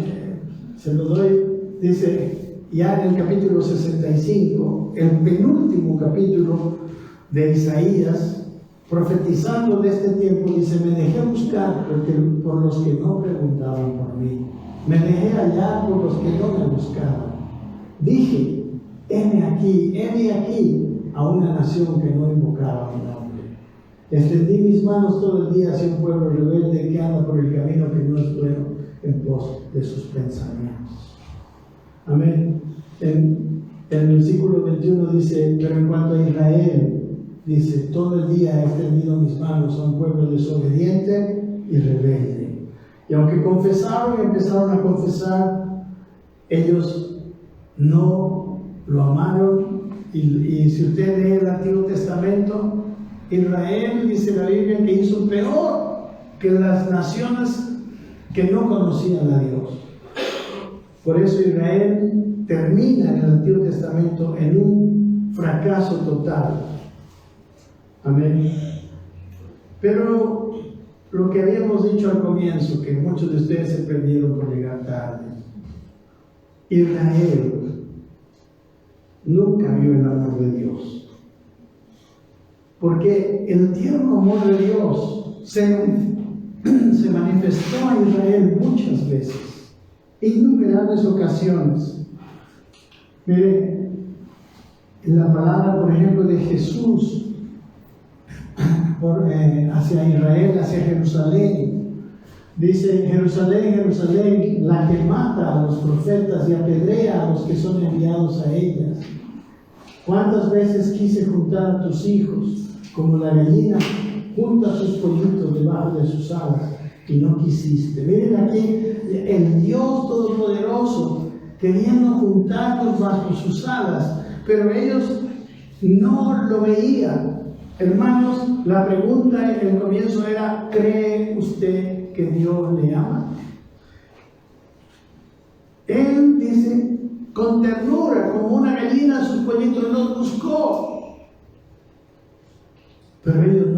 se lo doy, dice ya en el capítulo 65, el penúltimo capítulo de Isaías, profetizando de este tiempo, dice, me dejé buscar por los que no preguntaban por mí, me dejé hallar por los que no me buscaban. Dije, heme aquí a una nación que no invocaba mi nombre. Extendí mis manos todo el día hacia un pueblo rebelde que anda por el camino que no es bueno en pos de sus pensamientos. Amén. En el versículo 21 dice, pero en cuanto a Israel, dice, todo el día he extendido mis manos a un pueblo desobediente y rebelde. Y aunque confesaron y empezaron a confesar, ellos no lo amaron. Y si usted lee el Antiguo Testamento, Israel, dice la Biblia, que hizo peor que las naciones que no conocían a Dios. Por eso Israel termina en el Antiguo Testamento en un fracaso total. Amén. Pero lo que habíamos dicho al comienzo, que muchos de ustedes se perdieron por llegar tarde, Israel nunca vio el amor de Dios. Porque el tierno amor de Dios se manifestó a Israel muchas veces, innumerables ocasiones. Mire, en la palabra, por ejemplo, de Jesús hacia Israel, hacia Jerusalén, dice, Jerusalén, Jerusalén, la que mata a los profetas y apedrea a los que son enviados a ellas. ¿Cuántas veces quise juntar a tus hijos, como la gallina junta sus pollitos debajo de sus alas, y no quisiste? Miren aquí, el Dios Todopoderoso queriendo juntarlos bajo sus alas, pero ellos no lo veían. Hermanos, la pregunta en el comienzo era, ¿cree usted que Dios le ama? Él dice, con ternura, como una gallina, sus pollitos los buscó. Pero ellos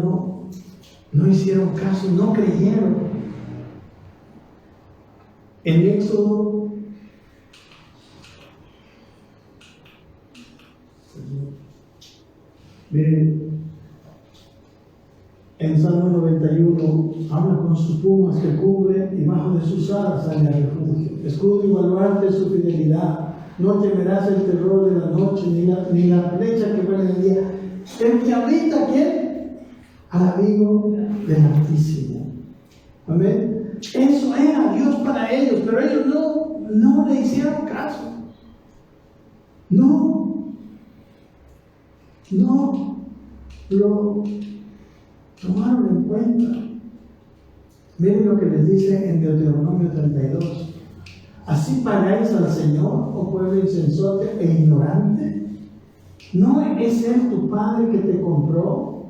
no hicieron caso, no creyeron. En Éxodo, Miren, en Salmo 91 habla con sus plumas que cubre y bajo de sus alas hay refugio. Escudo y baluarte su fidelidad. No temerás el terror de la noche, ni la flecha que vuela en el día. El que habita, ¿quién? Al abrigo del Altísimo. Amén. Eso era Dios para ellos, pero ellos no le hicieron caso. No lo tomaron en cuenta. Miren lo que les dice en Deuteronomio 32. ¿Así pagáis al Señor, oh pueblo insensato e ignorante? ¿No es Él tu Padre que te compró?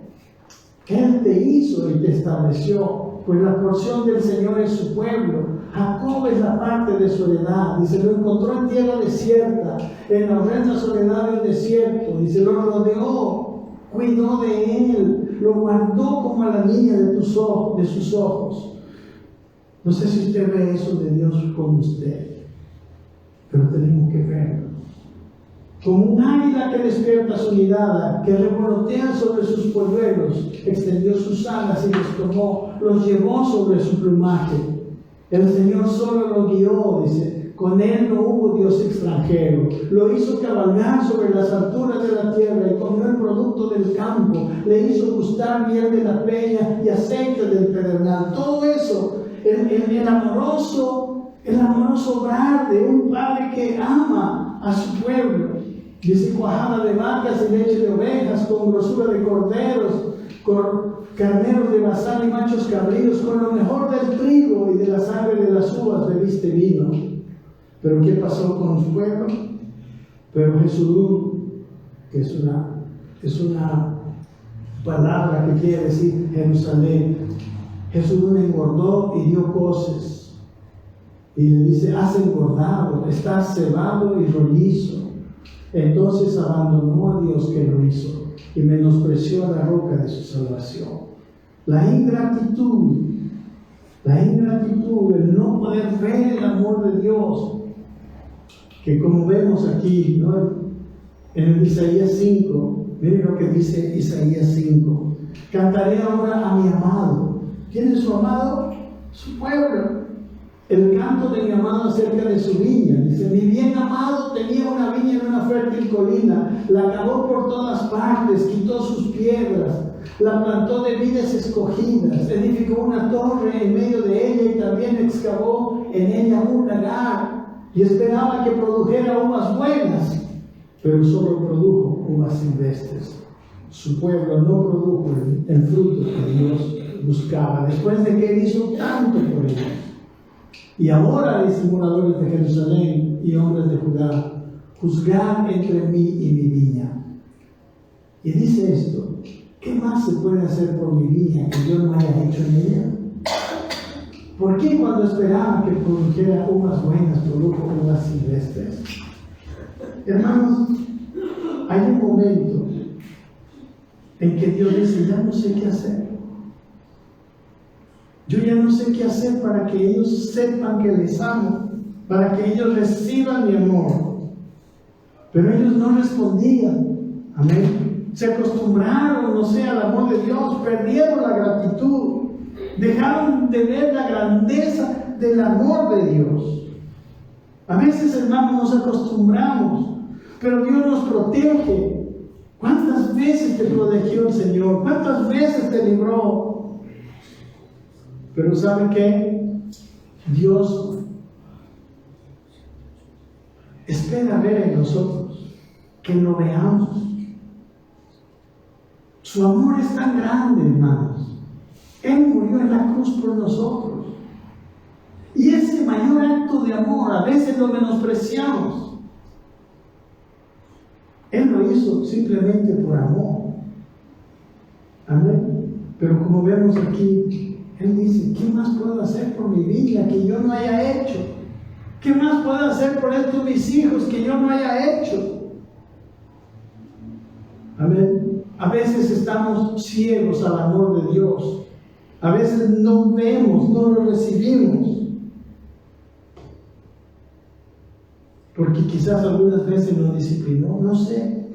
Él te hizo y te estableció, pues la porción del Señor es su pueblo. Jacob es la parte de su heredad. Dice, lo encontró en tierra desierta, en la horrenda soledad del desierto. Dice, lo rodeó, cuidó de él, lo guardó como a la niña de sus ojos. No sé si usted ve eso de Dios con usted, pero tenemos que verlo. Como un águila que despierta su mirada, que revolotea sobre sus polluelos, extendió sus alas y los tomó, los llevó sobre su plumaje. El Señor solo lo guió, dice, con él no hubo Dios extranjero. Lo hizo cabalgar sobre las alturas de la tierra y comió el producto del campo. Le hizo gustar miel de la peña y aceite del pedernal. Todo eso, el amoroso obrar de un padre que ama a su pueblo. Dice, cuajada de vacas y leche de ovejas, con grosura de corderos, con carneros de Basán y machos cabríos, con lo mejor del trigo y de la sangre de las uvas bebiste vino. Pero ¿qué pasó con su pueblo? Pero Jesús, que es una palabra que quiere decir Jerusalén, Jesús engordó y dio coces. Y le dice, has engordado, estás cebado y rollizo. Entonces abandonó a Dios que lo hizo y menospreció la roca de su salvación. La ingratitud, el no poder ver el amor de Dios, que como vemos aquí, ¿no? En el Isaías 5, miren lo que dice Isaías 5. Cantaré ahora a mi amado. ¿Quién es su amado? Su pueblo. El canto de mi amado acerca de su viña. Dice, mi bien amado tenía una viña en una fértil colina, la cavó por todas partes, quitó sus piedras, la plantó de vides escogidas, edificó una torre en medio de ella y también excavó en ella un lagar, y esperaba que produjera uvas buenas, pero solo produjo uvas silvestres. Su pueblo no produjo el fruto que Dios buscaba, después de que él hizo tanto por ellos. Y ahora, dice, moradores de Jerusalén y hombres de Judá, juzgad entre mí y mi viña. Y dice esto, ¿qué más se puede hacer por mi viña que yo no haya hecho en ella? ¿Por qué cuando esperaba que produjera uvas buenas, produjo uvas silvestres? Hermanos, hay un momento en que Dios dice, ya no sé qué hacer. Yo ya no sé qué hacer para que ellos sepan que les amo, para que ellos reciban mi amor. Pero ellos no respondían. Amén. Se acostumbraron, no sé, al amor de Dios, perdieron la gratitud, dejaron de ver la grandeza del amor de Dios. A veces, hermanos, nos acostumbramos, pero Dios nos protege. ¿Cuántas veces te protegió el Señor? ¿Cuántas veces te libró? Pero ¿saben qué? Dios espera ver en nosotros que lo veamos. Su amor es tan grande, hermanos. Él murió en la cruz por nosotros. Y ese mayor acto de amor a veces lo menospreciamos. Él lo hizo simplemente por amor. Amén. Pero como vemos aquí, Él dice, ¿qué más puedo hacer por mi vida que yo no haya hecho? ¿Qué más puedo hacer por estos mis hijos que yo no haya hecho? Amén. A veces estamos ciegos al amor de Dios. A veces no vemos, no lo recibimos. Porque quizás algunas veces nos disciplinó, no sé.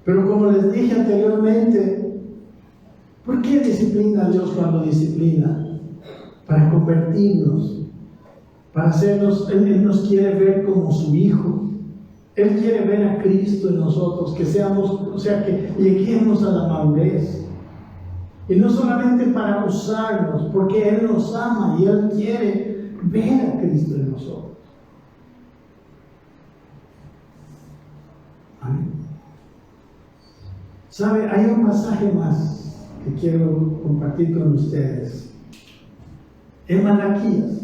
Pero como les dije anteriormente, ¿por qué disciplina a Dios cuando disciplina? Para convertirnos, para hacernos, Él nos quiere ver como su Hijo. Él quiere ver a Cristo en nosotros, que seamos, o sea, que lleguemos a la madurez. Y no solamente para usarnos, porque Él nos ama y Él quiere ver a Cristo en nosotros. Amén. ¿Sabe? Hay un pasaje más que quiero compartir con ustedes. En Malaquías.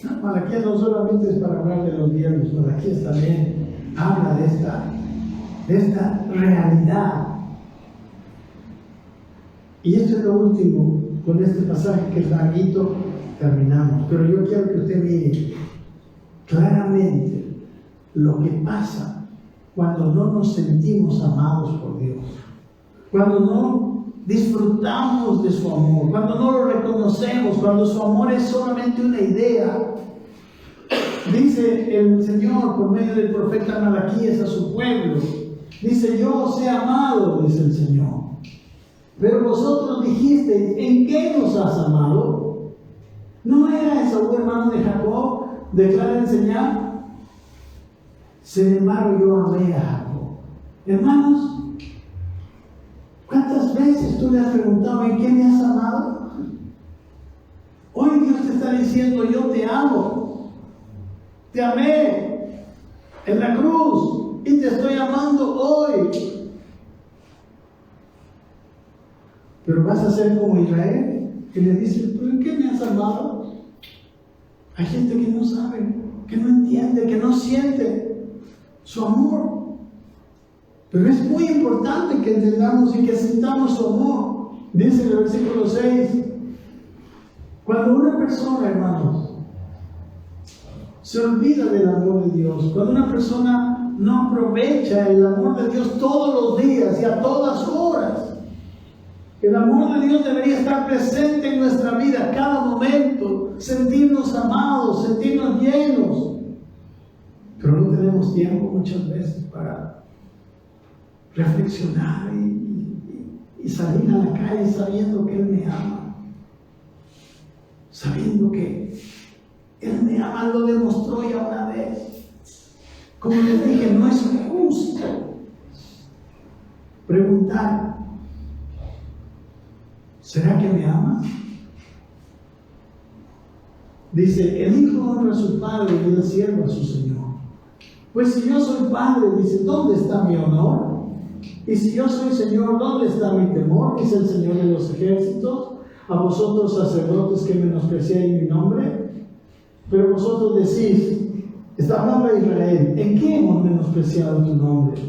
No, Malaquías no solamente es para hablar de los viernes, Malaquías también habla de esta realidad. Y esto es lo último, con este pasaje que es larguito, terminamos. Pero yo quiero que usted mire claramente lo que pasa cuando no nos sentimos amados por Dios, cuando no disfrutamos de su amor, cuando no lo reconocemos, cuando su amor es solamente una idea. Dice el Señor por medio del profeta Malaquías a su pueblo, dice: yo os he amado, dice el Señor, pero vosotros dijisteis: ¿en qué nos has amado? ¿No era Esaú hermano de Jacob? Declara el Señor. Sin embargo, yo amé a Jacob. Hermanos, ¿cuántas veces tú le has preguntado: ¿en qué me has amado? Hoy Dios te está diciendo: yo te amo, te amé en la cruz y te estoy amando hoy. Pero vas a ser como Israel, que le dice: ¿pero en qué me has amado? Hay gente que no sabe, que no entiende, que no siente su amor. Pero es muy importante que entendamos y que sintamos su amor. Dice en el versículo 6, cuando una persona, hermanos, se olvida del amor de Dios, cuando una persona no aprovecha el amor de Dios todos los días y a todas horas, el amor de Dios debería estar presente en nuestra vida cada momento, sentirnos amados, sentirnos llenos. Pero no tenemos tiempo muchas veces para reflexionar y salir a la calle sabiendo que Él me ama, sabiendo que Él me ama, lo demostró ya una vez. Como les dije, no es justo preguntar: ¿será que me amas? Dice: el hijo honra a su padre y el siervo a su señor. Pues si yo soy padre, dice, ¿dónde está mi honor? Y si yo soy señor, ¿dónde está mi temor? Dice el Señor de los ejércitos. A vosotros sacerdotes que menospreciáis mi nombre. Pero vosotros decís, está hablando de Israel, ¿en qué hemos menospreciado tu nombre?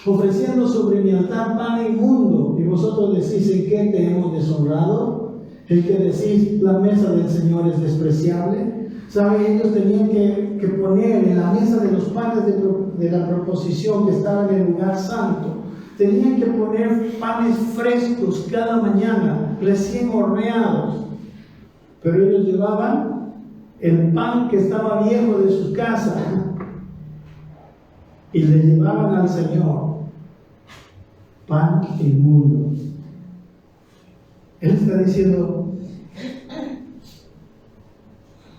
Ofreciendo sobre mi altar pan inmundo, y vosotros decís: ¿en qué te hemos deshonrado? El que decís: la mesa del Señor es despreciable. ¿Saben? Ellos tenían que poner en la mesa de los panes de la proposición que estaba en el lugar santo, tenían que poner panes frescos cada mañana, recién horneados. Pero ellos llevaban el pan que estaba viejo de su casa y le llevaban al Señor pan inmundo. Él está diciendo: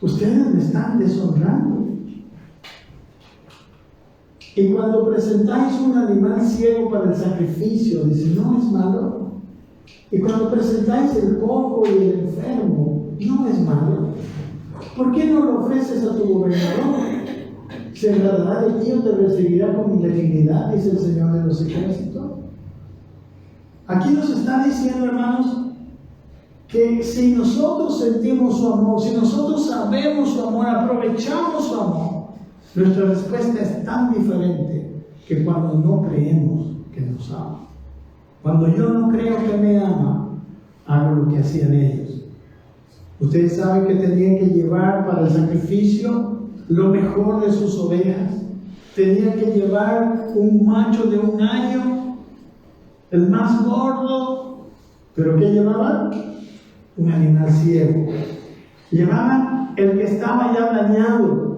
ustedes me están deshonrando. Y cuando presentáis un animal ciego para el sacrificio, dice, ¿no es malo? Y cuando presentáis el cojo y el enfermo, ¿no es malo? ¿Por qué no lo ofreces a tu gobernador? ¿Se agradará de ti o te recibirá con dignidad? Dice el Señor de los ejércitos. Aquí nos está diciendo, hermanos, que si nosotros sentimos su amor, si nosotros sabemos su amor, aprovechamos su amor, nuestra respuesta es tan diferente que cuando no creemos que nos ama. Cuando yo no creo que me ama, hago lo que hacían ellos. Ustedes saben que tenían que llevar para el sacrificio lo mejor de sus ovejas. Tenían que llevar un macho de 1 año, el más gordo. ¿Pero qué llevaban? Un animal ciego. Llevaban el que estaba ya dañado.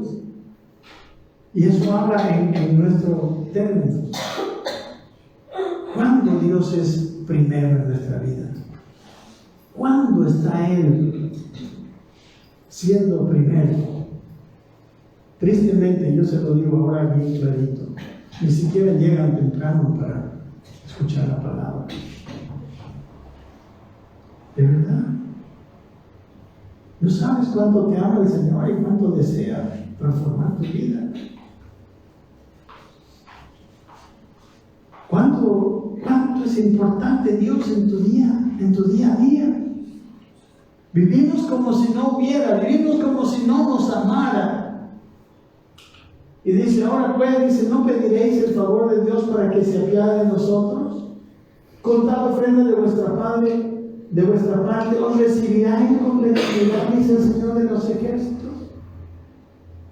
Y eso habla en nuestro término. Dios es primero en nuestra vida? ¿Cuándo está Él siendo primero? Tristemente, yo se lo digo ahora bien clarito, ni siquiera llegan temprano para escuchar la palabra. ¿De verdad? ¿No sabes cuánto te ama el Señor y cuánto desea transformar tu vida? ¿Cuánto es importante Dios en tu día a día? Vivimos como si no hubiera, vivimos como si no nos amara. Y dice, ahora pues, ¿no pediréis el favor de Dios para que se apiade de nosotros? Con tal ofrenda de vuestra parte, os recibirá en completividad, dice el Señor de los ejércitos.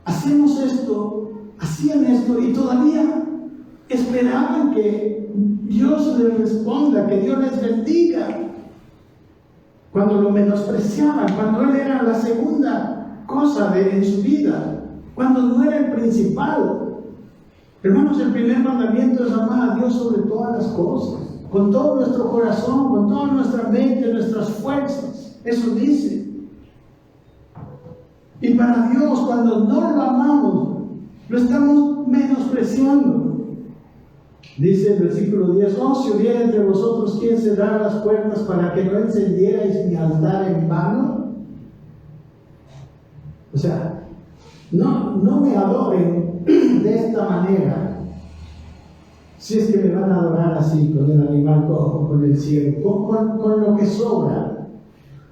Hacemos esto, hacían esto y todavía esperaban que Dios les responda, que Dios les bendiga. Cuando lo menospreciaban, cuando Él era la segunda cosa en su vida, cuando no era el principal. Hermanos, el primer mandamiento es amar a Dios sobre todas las cosas, con todo nuestro corazón, con toda nuestra mente, nuestras fuerzas. Eso dice. Y para Dios, cuando no lo amamos, lo estamos menospreciando. Dice el versículo 10, si hubiera entre vosotros quien cerrara las puertas para que no encendierais mi altar en vano. O sea, no me adoren de esta manera. Si es que me van a adorar así, con el animal cojo, con el ciego, con lo que sobra.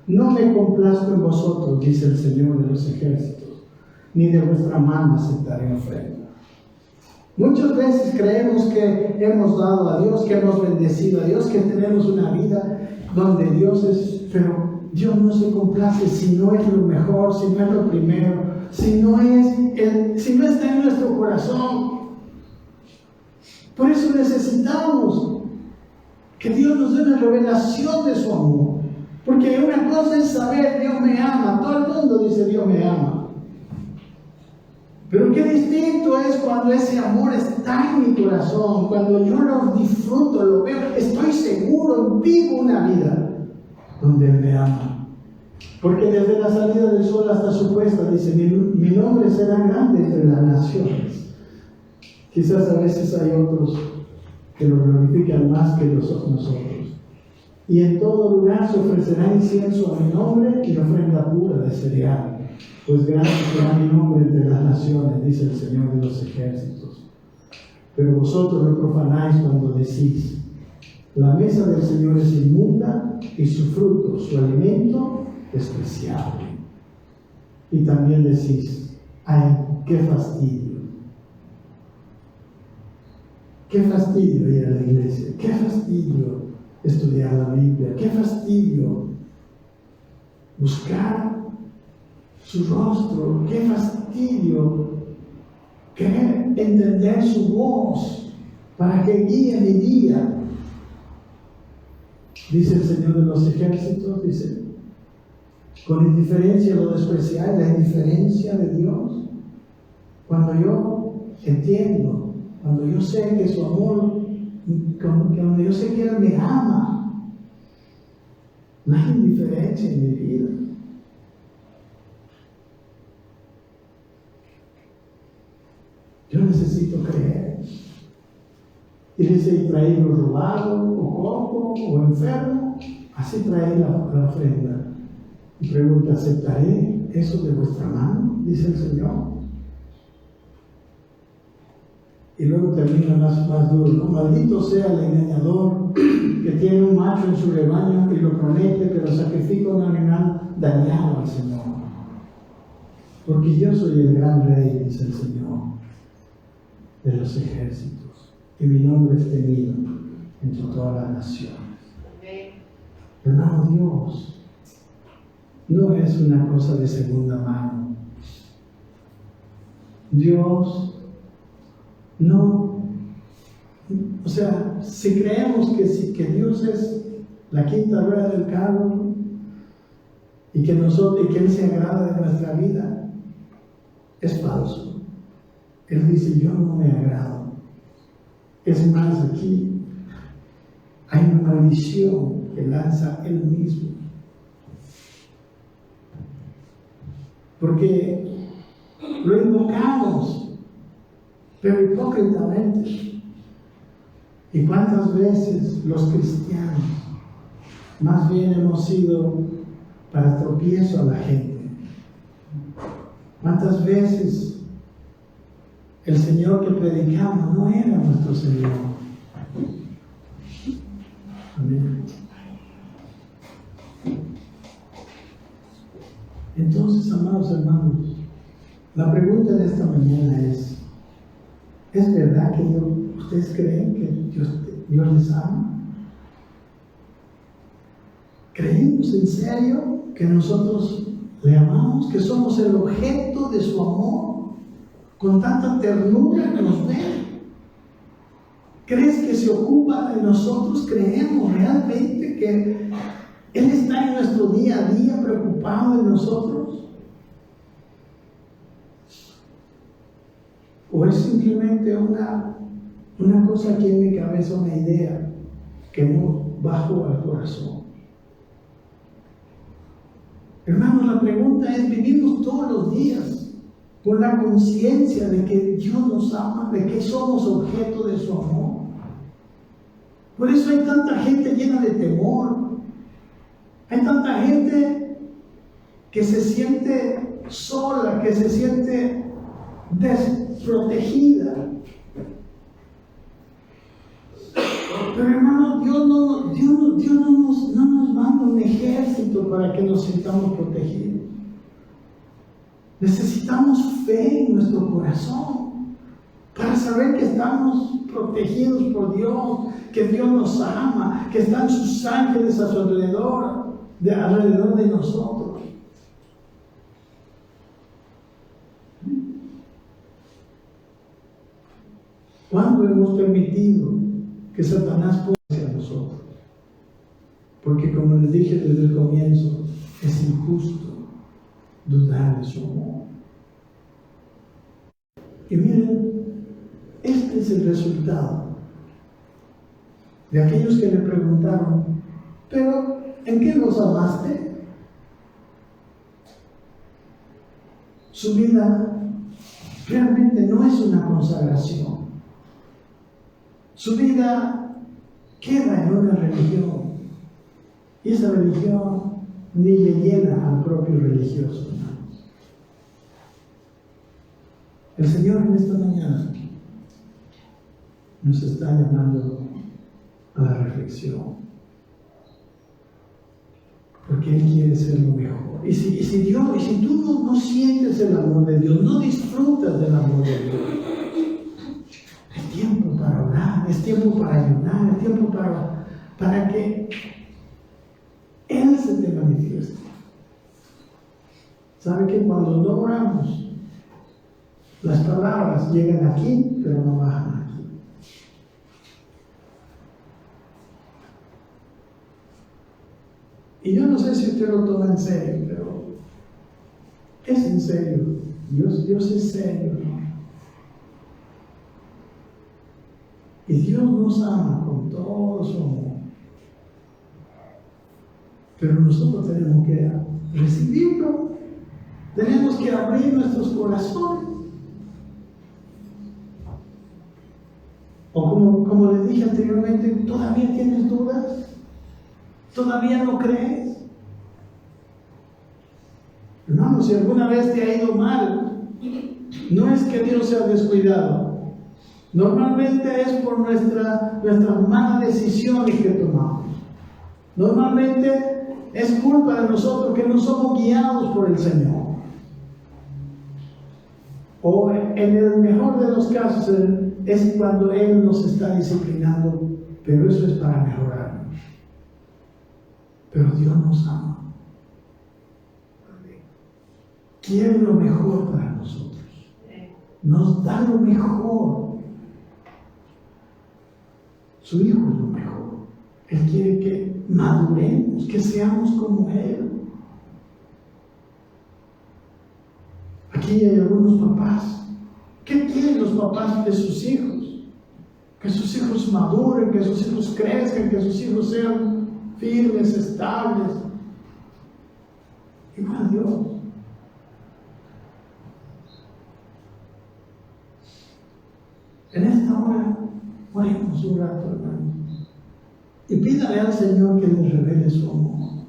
No me complazco en vosotros, dice el Señor de los ejércitos, ni de vuestra mano aceptaré ofrenda. Muchas veces creemos que hemos dado a Dios, que hemos bendecido a Dios, que tenemos una vida donde Dios es, pero Dios no se complace si no es lo mejor, si no es lo primero, si no está en nuestro corazón. Por eso necesitamos que Dios nos dé una revelación de su amor. Porque una cosa es saber, Dios me ama, todo el mundo dice Dios me ama. Pero qué distinto es cuando ese amor está en mi corazón, cuando yo lo disfruto, lo veo, estoy seguro, vivo una vida donde Él me ama. Porque desde la salida del sol hasta su puesta, dice, mi nombre será grande entre las naciones. Quizás a veces hay otros que lo glorifican más que nosotros. Y en todo lugar se ofrecerá incienso a mi nombre y ofrenda pura de cereal. Pues grande será mi nombre entre las naciones, dice el Señor de los ejércitos. Pero vosotros lo profanáis cuando decís, la mesa del Señor es inmunda y su fruto, su alimento, despreciable. Y también decís, ay, qué fastidio. Qué fastidio ir a la iglesia, qué fastidio estudiar la Biblia, qué fastidio buscar su rostro, qué fastidio querer entender su voz para que guíe mi día. Dice el Señor de los ejércitos, dice, con indiferencia lo despreciáis, la indiferencia de Dios. Cuando yo entiendo, cuando yo sé que su amor, cuando yo sé que Él me ama, no hay indiferencia en mi vida. Yo necesito creer. Y dice, y traerlo robado, o cojo, o enfermo, así trae la ofrenda. Y pregunta, ¿aceptaré eso de vuestra mano? Dice el Señor. Y luego termina más duro, ¿no? Maldito sea el engañador que tiene un macho en su rebaño y lo promete, pero sacrifica un animal dañado al Señor. Porque yo soy el gran rey, dice el Señor de los ejércitos, y mi nombre es temido entre todas las naciones. Hermano, Dios no es una cosa de segunda mano. Dios no, o sea, si creemos que Dios es la quinta rueda del carro y que Él se agrada de nuestra vida, es falso. Él dice, yo no me agrado. Es más, aquí hay una maldición que lanza Él mismo. Porque lo invocamos, pero hipócritamente. ¿Y cuántas veces los cristianos más bien hemos sido para tropiezo a la gente? ¿Cuántas veces el Señor que predicamos no era nuestro Señor? Amén. Entonces, amados hermanos, la pregunta de esta mañana es verdad que ustedes creen que Dios les ama? ¿Creemos en serio que nosotros le amamos, que somos el objeto de su amor, con tanta ternura que nos ve? ¿Crees que se ocupa de nosotros? ¿Creemos realmente que Él está en nuestro día a día preocupado de nosotros? ¿O es simplemente una cosa aquí en mi cabeza, una idea que no bajó al corazón? Hermanos, la pregunta es, ¿vivimos todos los días con la conciencia de que Dios nos ama, de que somos objeto de su amor? Por eso hay tanta gente llena de temor. Hay tanta gente que se siente sola, que se siente desprotegida. Pero hermano, Dios no nos manda un ejército para que nos sintamos protegidos. Necesitamos fe en nuestro corazón para saber que estamos protegidos por Dios, que Dios nos ama, que están sus ángeles a su alrededor de nosotros. ¿Cuándo hemos permitido que Satanás ponga hacia nosotros? Porque como les dije desde el comienzo, es injusto dudar de su amor. Y miren, este es el resultado de aquellos que le preguntaron, ¿pero en qué los amaste? Su vida realmente no es una consagración. Su vida queda en una religión. Y esa religión ni le llena al propio religioso, hermanos. El Señor en esta mañana nos está llamando a la reflexión. Porque Él quiere ser lo mejor. Y si tú no sientes el amor de Dios, no disfrutas del amor de Dios, es tiempo para orar, es tiempo para ayunar, es tiempo para que Él se te manifieste. ¿Sabe que cuando no oramos, las palabras llegan aquí, pero no bajan aquí? Y yo no sé si usted lo toma en serio, pero es en serio. Dios es serio, ¿no? Y Dios nos ama con todo su amor. Pero nosotros tenemos que recibirlo. Tenemos que abrir nuestros corazones. O como les dije anteriormente, ¿todavía tienes dudas? ¿Todavía no crees? Hermano, si alguna vez te ha ido mal, no es que Dios sea descuidado. Normalmente es por nuestras malas decisiones que tomamos. Normalmente es culpa de nosotros que no somos guiados por el Señor. O en el mejor de los casos es cuando Él nos está disciplinando, pero eso es para mejorarnos. Pero Dios nos ama. Quiere lo mejor para nosotros. Nos da lo mejor. Su Hijo es lo mejor. Él quiere que maduremos, que seamos como Él. Aquí hay algunos papás. ¿Qué quieren los papás de sus hijos? Que sus hijos maduren, que sus hijos crezcan, que sus hijos sean firmes, estables. Igual Dios. En esta hora, oremos un rato, hermano. Y pídale al Señor que le revele su amor.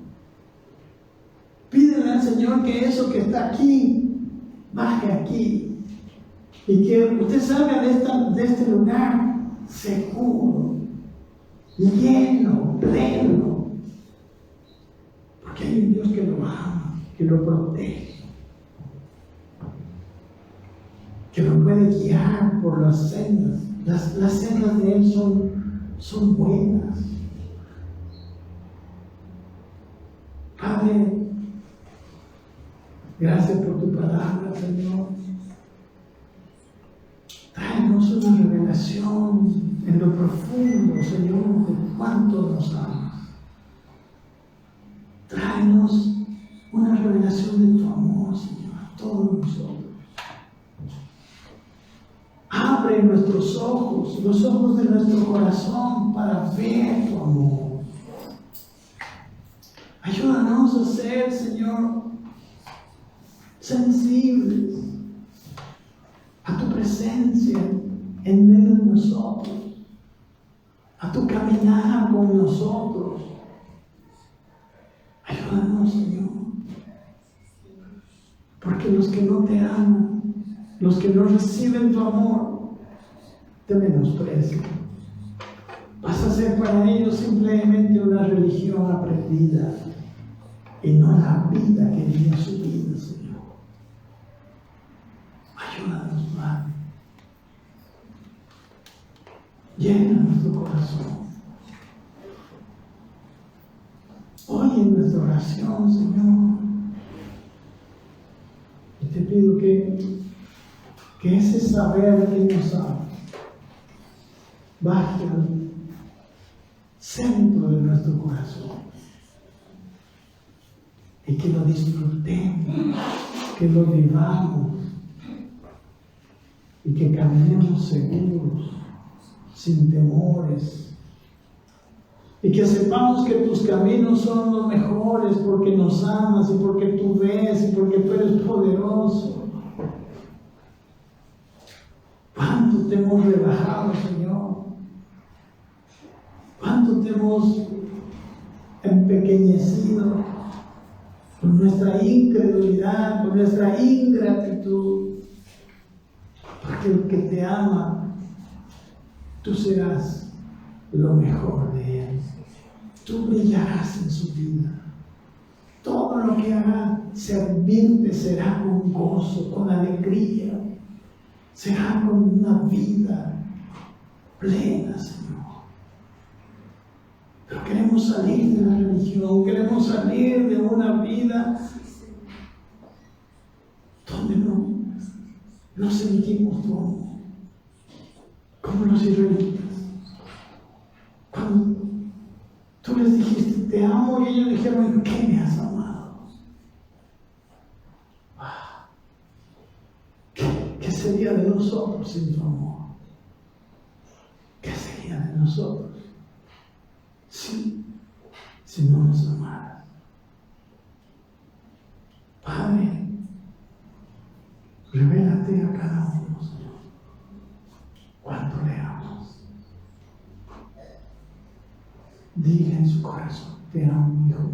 Pídele al Señor que eso que está aquí, baje aquí. Y que usted salga de este lugar seguro, lleno, pleno. Porque hay un Dios que lo ama, que lo protege, que lo puede guiar por las sendas. Las sendas de Él son buenas. Padre, gracias por tu palabra, Señor. Tráenos una revelación en lo profundo, Señor, de cuánto nos amas. Tráenos una revelación de tu amor, Señor, a todos nosotros. Abre nuestros ojos, los ojos de nuestro corazón para ver tu amor. Ayúdanos a ser, Señor, sensibles a tu presencia en medio de nosotros, a tu caminar con nosotros. Ayúdanos, Señor, porque los que no te aman, los que no reciben tu amor, te menosprecian. Vas a ser para ellos simplemente una religión aprendida y no la vida que vive su vida, Señor. Ayúdanos, Padre. Llena nuestro corazón. Oye nuestra oración, Señor. Y te pido que ese saber que nos ama baje al centro de nuestro corazón y que lo disfrutemos, que lo vivamos y que caminemos seguros, sin temores, y que sepamos que tus caminos son los mejores porque nos amas y porque tú ves y porque tú eres poderoso. ¿Cuánto te hemos rebajado, Señor? ¿Cuánto te hemos empequeñecido con nuestra incredulidad, con nuestra ingratitud? Porque el que te ama, tú serás lo mejor de él. Tú brillarás en su vida. Todo lo que haga servirte será con gozo, con alegría. Será con una vida plena, Señor. Pero queremos salir de la religión, queremos salir de una vida donde no sentimos tu amor, como los israelitas. Cuando tú les dijiste, te amo, y ellos dijeron, ¿en qué me has amado? ¿Qué sería de nosotros sin tu amor? ¿Qué sería de nosotros si no nos amaras? Padre, revélate a cada uno, Señor, cuánto le amas. Dile en su corazón, te amo, hijo.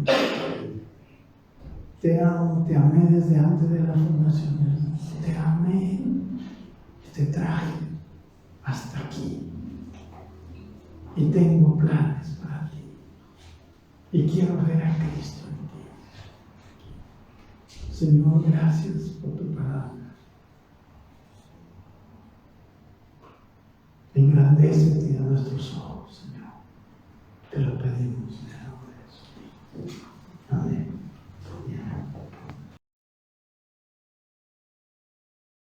Te amo, te amé desde antes de la fundación del mundo. Te amé y te traje hasta aquí. Y tengo planes para ti. Y quiero ver a Cristo en ti. Señor, gracias por tu palabra. Engrandécete a nuestros ojos, Señor. Te lo pedimos.